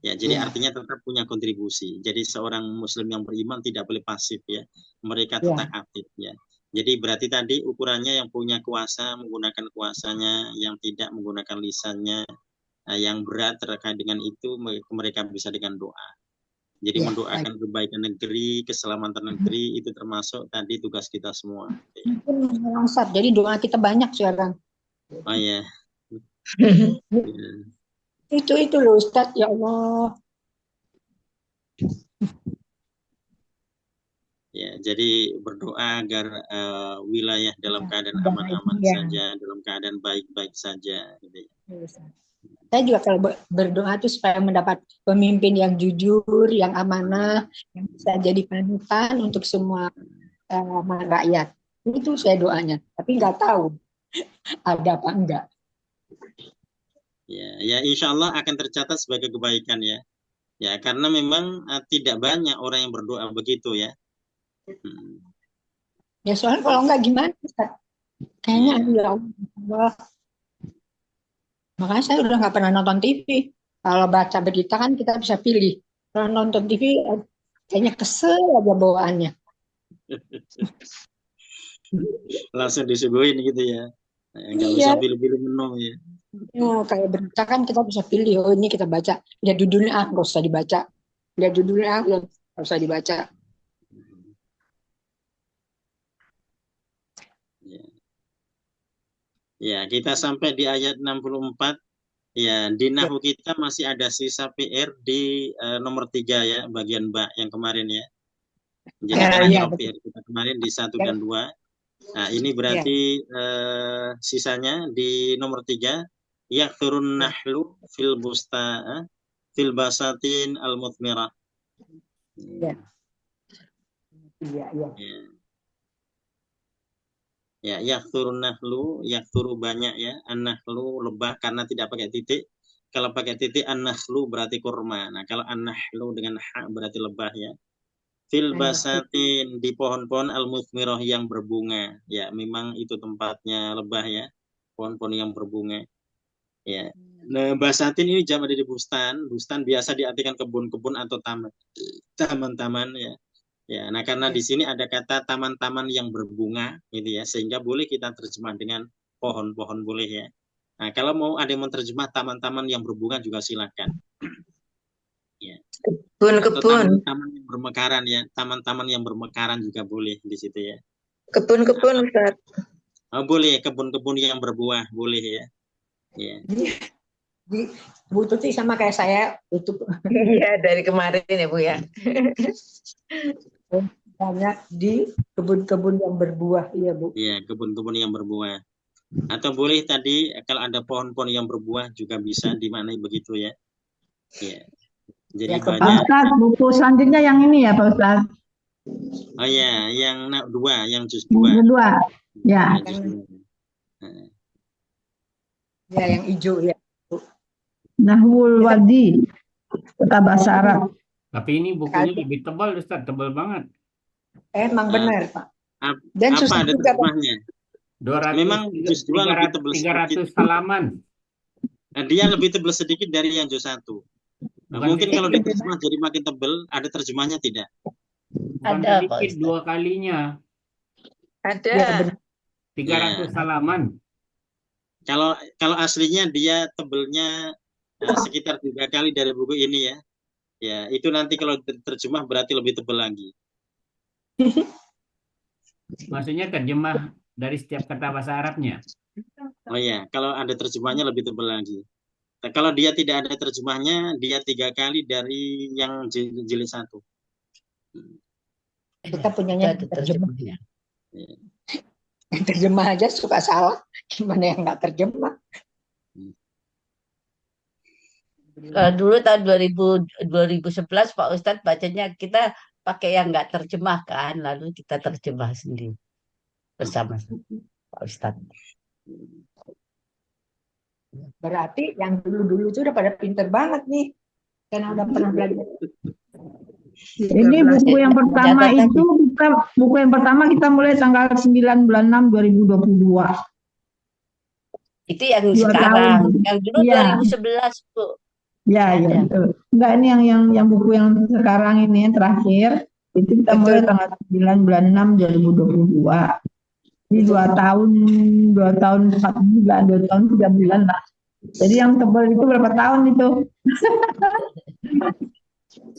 S1: Ya, jadi artinya tetap punya kontribusi. Jadi seorang muslim yang beriman tidak boleh pasif ya. Mereka tetap aktif ya. Jadi berarti tadi ukurannya yang punya kuasa menggunakan kuasanya, yang tidak menggunakan lisannya. Yang berat terkait dengan itu mereka bisa dengan doa. Jadi mendoakan kebaikan negeri, keselamatan negeri itu termasuk tadi tugas kita semua.
S4: Ustaz, jadi doa kita banyak sekarang.
S1: Oh ya.
S4: Itu loh Ustaz, ya Allah.
S1: Ya, jadi berdoa agar wilayah dalam keadaan aman-aman saja, dalam keadaan baik-baik saja. Gitu ya.
S4: Saya juga kalau berdoa itu supaya mendapat pemimpin yang jujur, yang amanah, yang bisa jadi panutan untuk semua rakyat. Itu saya doanya, tapi nggak tahu ada apa enggak.
S1: Ya, insya Allah akan tercatat sebagai kebaikan ya. Ya, karena memang tidak banyak orang yang berdoa begitu ya.
S4: Ya soalnya kalau enggak gimana? Kayaknya ya Allah. Makanya saya udah nggak pernah nonton TV. Kalau baca berita kan kita bisa pilih. Kalau nonton TV kayaknya kesel aja bawaannya.
S1: Langsung disuguhin gitu ya. Nggak usah pilih-pilih menu ya.
S4: Kayak berita kan kita bisa pilih. Oh ini kita baca. Lihat judulnya nggak usah dibaca. Lihat judulnya nggak usah dibaca.
S1: Ya, kita sampai di ayat 64. Ya, di nahu kita masih ada sisa PR di nomor 3 ya, bagian Mbak yang kemarin ya. Jadi karena PR kita kemarin di 1 dan 2. Nah, ini berarti sisanya di nomor 3. Yakthurun nahlu fil busta fil basatin al-muthmirah. Ya, yakthurun nahlu, yakthuru banyak ya, an-nahlu lebah karena tidak pakai titik. Kalau pakai titik an-nahlu berarti kurma. Nah, kalau an-nahlu dengan ha berarti lebah ya. Fil basatin, di pohon-pohon al-muthmirah yang berbunga. Ya, memang itu tempatnya lebah ya. Pohon-pohon yang berbunga. Ya. Nah, basatin ini jam ada di bustan. Bustan biasa diartikan kebun-kebun atau taman-taman ya. Ya, nah karena di sini ada kata taman-taman yang berbunga, gitu ya, sehingga boleh kita terjemah dengan pohon-pohon boleh ya. Nah, kalau mau ada yang menerjemah taman-taman yang berbunga juga silakan. Ya. Atau
S8: Kebun-kebun.
S1: taman-taman yang bermekaran ya, taman-taman yang bermekaran juga boleh di situ ya.
S8: Kebun-kebun, Ustaz.
S1: Oh, boleh kebun-kebun yang berbuah boleh ya. Ya.
S4: Di Bu Tuti sama kayak saya tutup
S8: Iya, dari kemarin ya, Bu ya.
S4: banyak di kebun-kebun yang berbuah, iya Bu.
S1: Iya, kebun-kebun yang berbuah. Atau boleh tadi kalau ada pohon-pohon yang berbuah juga bisa dimaknai begitu ya. Iya. Jadi
S4: Ya,
S3: Pak
S1: banyak.
S3: Ustadz, buku selanjutnya yang ini ya Pak Ustadz.
S1: Oh ya, yang dua, yang juz
S3: Yang
S1: 2.
S3: kedua, ya.
S1: Yang juz 2. Nah,
S4: Ya, yang hijau ya.
S3: Nahwul Wadi, Kota Bahasa Arab.
S2: Tapi ini bukunya lebih tebal, Ustaz, tebal banget.
S4: Emang benar, Pak.
S1: apa
S4: Dan susah
S1: ada
S4: juga, Pak.
S1: terjemahnya?
S2: 200,
S1: Memang juz 2 lebih tebal
S2: 300
S1: sedikit.
S2: halaman.
S1: Nah, dia lebih tebal sedikit dari yang juz 1. Nah,
S2: Bukan
S1: mungkin kalau
S2: sedikit,
S1: diterjemah jadi makin tebal, ada terjemahnya tidak?
S2: bukan
S7: Ada, Pak
S2: sedikit,
S7: Ustaz.
S2: 2 kalinya.
S8: Ada.
S4: Ya, benar.
S2: 300
S1: Ya.
S2: halaman.
S1: Kalau aslinya dia tebelnya sekitar 3 kali dari buku ini ya. Ya, itu nanti kalau terjemah berarti lebih tebal lagi.
S2: Maksudnya terjemah dari setiap kata bahasa Arabnya.
S1: Oh ya, kalau ada terjemahnya lebih tebal lagi. Nah, kalau dia tidak ada terjemahnya, dia 3 kali dari yang jilid 1.
S4: Kita punyanya
S7: Ada
S4: terjemah.
S7: terjemahnya.
S1: Ya.
S4: Terjemah aja suka salah. Gimana yang nggak terjemah?
S7: Dulu tahun 2011 Pak Ustadz bacanya kita pakai yang nggak terjemahkan, lalu kita terjemah sendiri bersama Pak Ustadz.
S4: Berarti yang dulu-dulu itu udah pada pinter banget nih. Karena udah pernah belajar.
S3: Ini buku yang pertama itu kita mulai tanggal 9 bulan 6 2022.
S7: Itu yang
S3: 2
S7: sekarang,
S3: tahun.
S7: yang dulu
S3: Iya.
S7: 2011 Bu.
S3: Ya,
S7: Ada.
S3: ya betul. Enggak, ini yang buku yang sekarang ini yang terakhir itu kita mulai tanggal 9 bulan 6 2022. Ini 2 tahun 4 bulan, 2 tahun 3 bulan lah. Jadi yang tebal itu berapa tahun itu?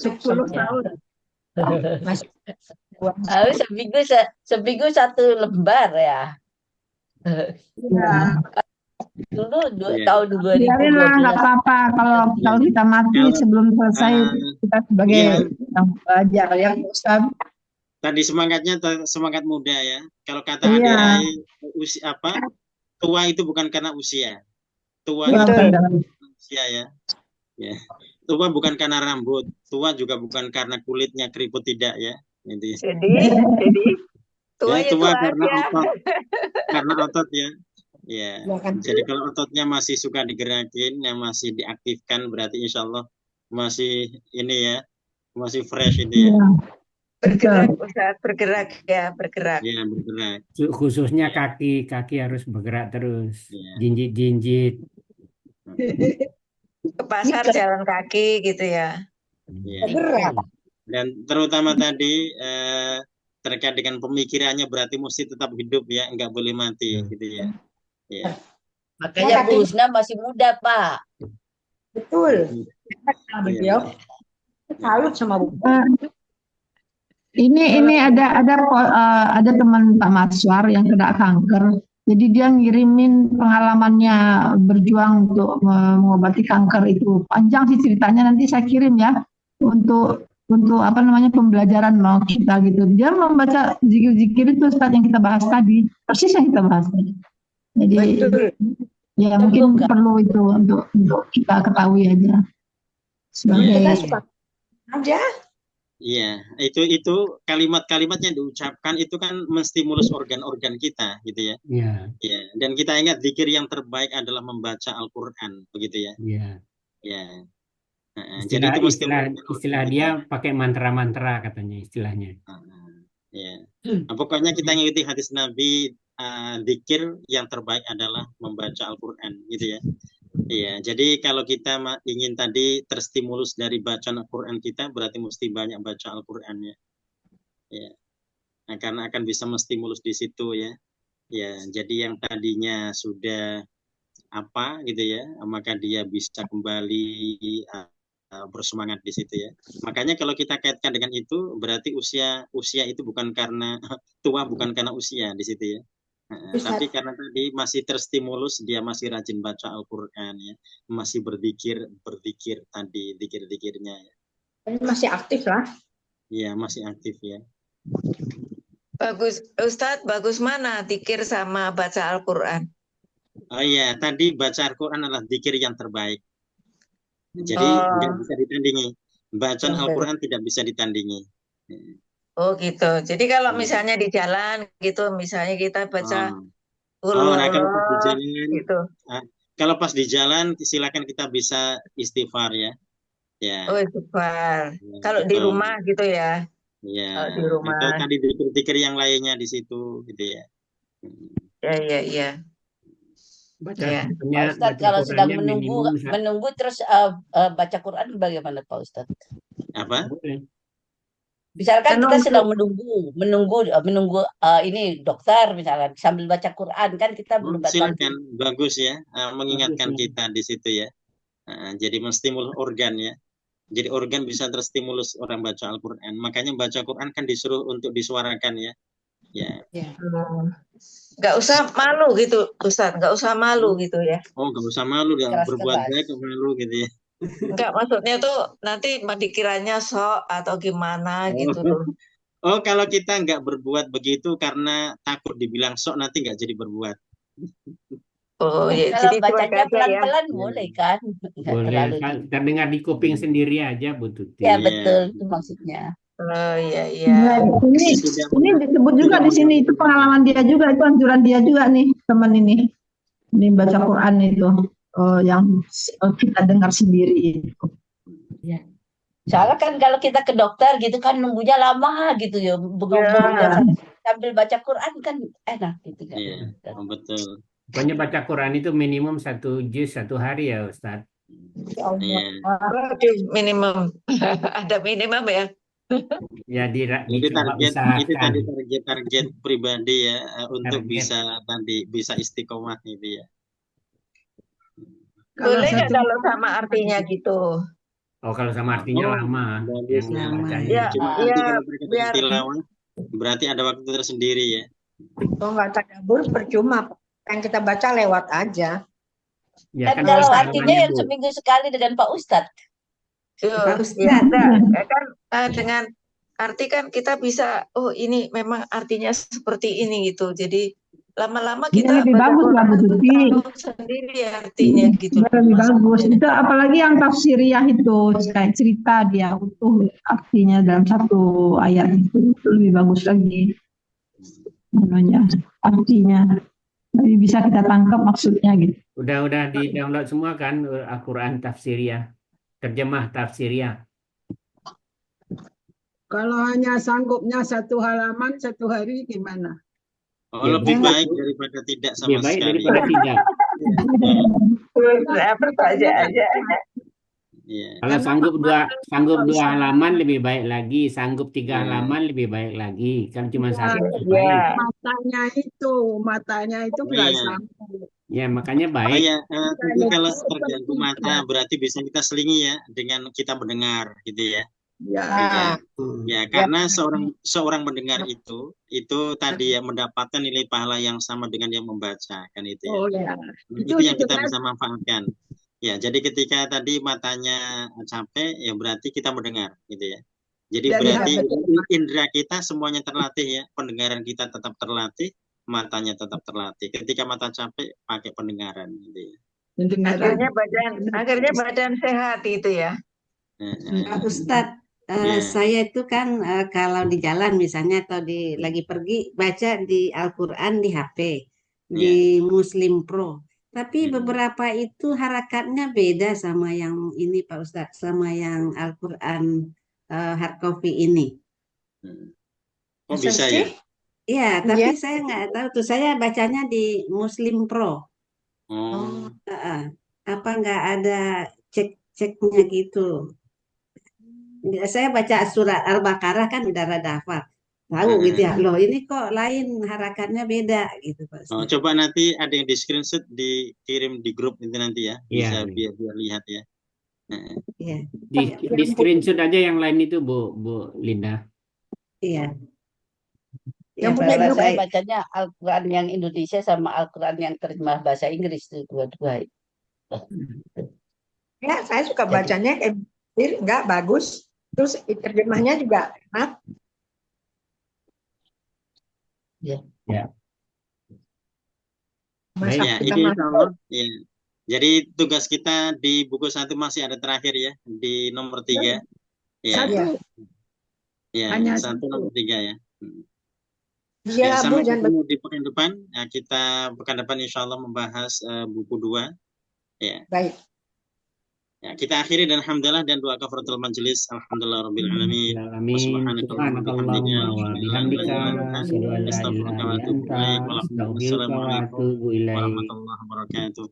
S4: 10 tahun. Masih
S7: seminggu 1 lembar ya.
S3: Ya.
S7: Dulu
S1: Iya.
S7: tahun 2012.
S3: Biarinlah, nggak apa-apa kalau kita mati sebelum selesai kita sebagai yang belajar ya Ustaz.
S1: Tadi semangatnya semangat muda ya. Kalau kata
S3: Iya.
S1: usia tua itu bukan karena usia. Tua
S3: Betul.
S1: itu karena usia ya. Ya. Tua bukan karena rambut, tua juga bukan karena kulitnya keriput tidak ya. Jadi tua
S8: itu
S1: karena
S8: aja.
S1: otot. Karena otot ya. Ya, jadi kalau ototnya masih suka digerakin, yang masih diaktifkan, berarti insya Allah masih ini ya, masih fresh itu ya.
S8: Bergerak, Ustaz, bergerak ya, bergerak.
S1: Ya, bergerak.
S2: Khususnya kaki harus bergerak terus,
S1: Ya.
S2: jinjit-jinjit.
S8: Ke pasar jalan kaki gitu ya.
S1: Ya.
S4: Bergerak.
S1: Dan terutama tadi terkait dengan pemikirannya berarti mesti tetap hidup ya, nggak boleh mati gitu ya. Ya.
S7: Makanya Bu Husna masih muda, Pak.
S4: Betul. Beliau salut sama Bu.
S3: Ini ada teman Pak Maswar yang kena kanker. Jadi dia ngirimin pengalamannya berjuang untuk mengobati kanker itu. Panjang sih ceritanya, nanti saya kirim ya untuk pembelajaran mau kita gitu. Dia membaca zikir-zikir itu Ustaz yang kita bahas tadi, persis yang kita bahas tadi. Jadi ya mungkin perlu itu untuk kita ketahui aja. Sebagai
S4: aja.
S1: Iya, itu kalimat-kalimat yang diucapkan itu kan menstimulus organ-organ kita, gitu ya.
S2: Iya.
S1: Ya, dan kita ingat zikir yang terbaik adalah membaca Al-Qur'an, begitu ya.
S2: Iya.
S1: Ya. Jadi itu
S2: istilah dia pakai mantra-mantra katanya istilahnya.
S1: Ya. Nah, pokoknya kita ngikuti hadis Nabi, zikir yang terbaik adalah membaca Al-Qur'an, gitu ya. Iya, jadi kalau kita ingin tadi terstimulus dari bacaan Al-Qur'an kita, berarti mesti banyak baca Al-Qur'an ya. Ya. Nah, karena akan bisa menstimulus di situ ya. Ya, jadi yang tadinya sudah apa gitu ya, maka dia bisa kembali bersemangat di situ ya. Makanya kalau kita kaitkan dengan itu, berarti usia itu bukan karena tua, bukan karena usia di situ ya. Tapi karena tadi masih terstimulus, dia masih rajin baca Al-Quran ya, masih berzikir tadi, zikir-zikirnya ya.
S4: Masih aktif lah.
S1: Iya, masih aktif ya.
S8: Bagus, Ustadz, bagus mana zikir sama baca Al-Quran?
S1: Oh iya, tadi baca Al-Quran adalah zikir yang terbaik. Jadi nggak bisa ditandingi. Bacaan Al-Quran tidak bisa ditandingi.
S8: Oh gitu. Jadi kalau misalnya di jalan gitu, misalnya kita baca
S1: nah kalau pas di jalan,
S8: gitu.
S1: Kalau pas di jalan, silakan kita bisa istighfar ya. Ya.
S8: Oh istighfar.
S1: Ya,
S8: kalau di rumah gitu ya.
S1: Ya.
S8: Kalau di rumah.
S1: Atau tadi zikir-zikir yang lainnya di situ, gitu ya.
S8: Ya.
S2: Baca
S8: Ya.
S7: Pak Ustadz, kalau sedang menunggu terus baca Quran bagaimana Pak Ustadz?
S1: Apa?
S7: Misalkan kita sedang menunggu ini dokter misalkan sambil baca Quran kan kita belum baca.
S1: Silakan, bagus ya, mengingatkan kita di situ ya. Jadi menstimulus organ ya. Jadi organ bisa terstimulus orang baca Al-Quran. Makanya baca Quran kan disuruh untuk disuarakan ya. Ya.
S8: Nggak usah malu gitu, Ustadz. Nggak usah malu gitu ya.
S1: Oh, nggak usah malu ya. Berbuat baik malu gitu ya.
S8: Enggak, maksudnya tuh nanti dikiranya sok atau gimana gitu loh.
S1: Oh, kalau kita nggak berbuat begitu karena takut dibilang sok, nanti nggak jadi berbuat.
S8: Oh ya,
S7: kalau bacanya pelan-pelan boleh kan?
S2: Boleh, terdengar di kuping sendiri aja Bu Tuti.
S7: Ya betul, itu maksudnya.
S8: Oh iya.
S3: Ini disebut juga di sini, itu pengalaman dia juga, itu anjuran dia juga nih teman ini baca Quran itu yang kita dengar sendiri itu.
S7: Ya. Soalnya kan kalau kita ke dokter gitu kan nunggunya lama gitu ya, sambil baca Quran kan enak gitu kan.
S1: Iya, betul.
S2: Pokoknya baca Quran itu minimum 1 juz 1 hari ya Ustadz.
S8: Minimum ada minimum ya.
S2: Ya
S1: itu target pribadi ya, untuk bisa istiqomah gitu ya.
S8: Boleh nggak kalau sama artinya gitu?
S2: Oh, kalau sama artinya lama.
S8: Ya,
S1: kalau mereka tilawah berarti ada waktu tersendiri ya.
S4: Oh, nggak tadabbur percuma. Yang kita baca lewat aja.
S2: Ya,
S7: kan kalau artinya yang seminggu sekali dengan Pak Ustadz.
S8: Pak Ustadz, kan dengan arti kan kita bisa, oh ini memang artinya seperti ini gitu. Jadi lama-lama kita
S3: lebih bagus lah Bu Tuti.
S8: Sendiri artinya gitu.
S3: Lebih bagus. Itu apalagi yang tafsiriyah itu kayak cerita dia utuh artinya dalam satu ayat itu lebih bagus lagi. Artinya lebih bisa kita tangkap maksudnya gitu.
S2: Udah di-download semua kan Al-Quran tafsiriyah, terjemah tafsiriyah.
S10: Kalau hanya sanggupnya 1 halaman 1 hari gimana?
S1: Oh, lebih baik daripada tidak sama sekali.
S2: Daripada tidak.
S8: aja.
S2: Kalau sanggup 2 halaman lebih baik lagi, sanggup 3 halaman lebih baik lagi. Kan cuma 1 baik.
S10: Matanya itu nggak sanggup.
S2: Ya, makanya baik.
S1: Tapi kalau terganggu mata berarti bisa kita selingi ya dengan kita mendengar gitu ya. Ya, karena seorang mendengar itu tadi ya mendapatkan nilai pahala yang sama dengan yang membaca kan itu ya. Itu yang kita bisa manfaatkan. Ya, jadi ketika tadi matanya capek ya berarti kita mendengar gitu ya. Jadi berarti indera kita semuanya terlatih ya, pendengaran kita tetap terlatih, matanya tetap terlatih. Ketika mata capek pakai pendengaran gitu ya.
S8: Akhirnya badan sehat itu ya.
S6: Ustadz, saya itu kan kalau di jalan misalnya atau lagi pergi baca di Al-Quran di HP, di Muslim Pro. Tapi beberapa itu harakatnya beda sama yang ini Pak Ustadz, sama yang Al-Quran hard copy ini.
S1: Oh bisa ya?
S6: Iya, tapi saya nggak tahu tuh. Saya bacanya di Muslim Pro. Apa nggak ada cek-ceknya gitu? Saya baca surat Al-Baqarah kan udah rada hafal. tahu gitu ya. Loh ini kok lain harakatnya beda gitu Pak
S1: Oh,
S6: Ustadz.
S1: coba nanti ada yang di screenshot dikirim di grup itu nanti ya, bisa
S2: Iya.
S1: biar lihat ya.
S6: Iya.
S2: Di screenshot aja yang lain itu Bu Linda.
S6: Iya.
S7: Ya,
S6: Yang
S7: kalau
S6: punya
S7: saya
S6: grup
S7: bacanya Al-Quran yang Indonesia sama Al-Quran yang terjemah bahasa Inggris itu dua-dua.
S4: Ya, saya suka
S7: Jadi-
S4: bacanya enggak bagus. Terus terjemahnya juga enak.
S7: Ya.
S4: Masa
S1: Ya,
S4: kita
S1: ini
S4: masuk.
S1: insya Allah. Ya. Jadi tugas kita di buku 1 masih ada terakhir ya, di nomor 3. Ya,
S10: Satu.
S1: ya,
S10: Hanya
S1: 1 nomor 3 ya.
S4: Iya, Bu,
S1: Sampai
S4: jangan
S1: ketemu di pekan depan. Ya, kita pekan depan insya Allah membahas buku 2. Ya.
S4: baik.
S1: Ya, kita akhiri dan alhamdulillah dan doa kafaratul majelis. Alhamdulillah rabbil alamin.
S2: Amin. Subhanakallahumma wa bihamdika asyhadu an la ilaha illa anta astaghfiruka wa atubu ilaik.
S1: warahmatullahi wabarakatuh.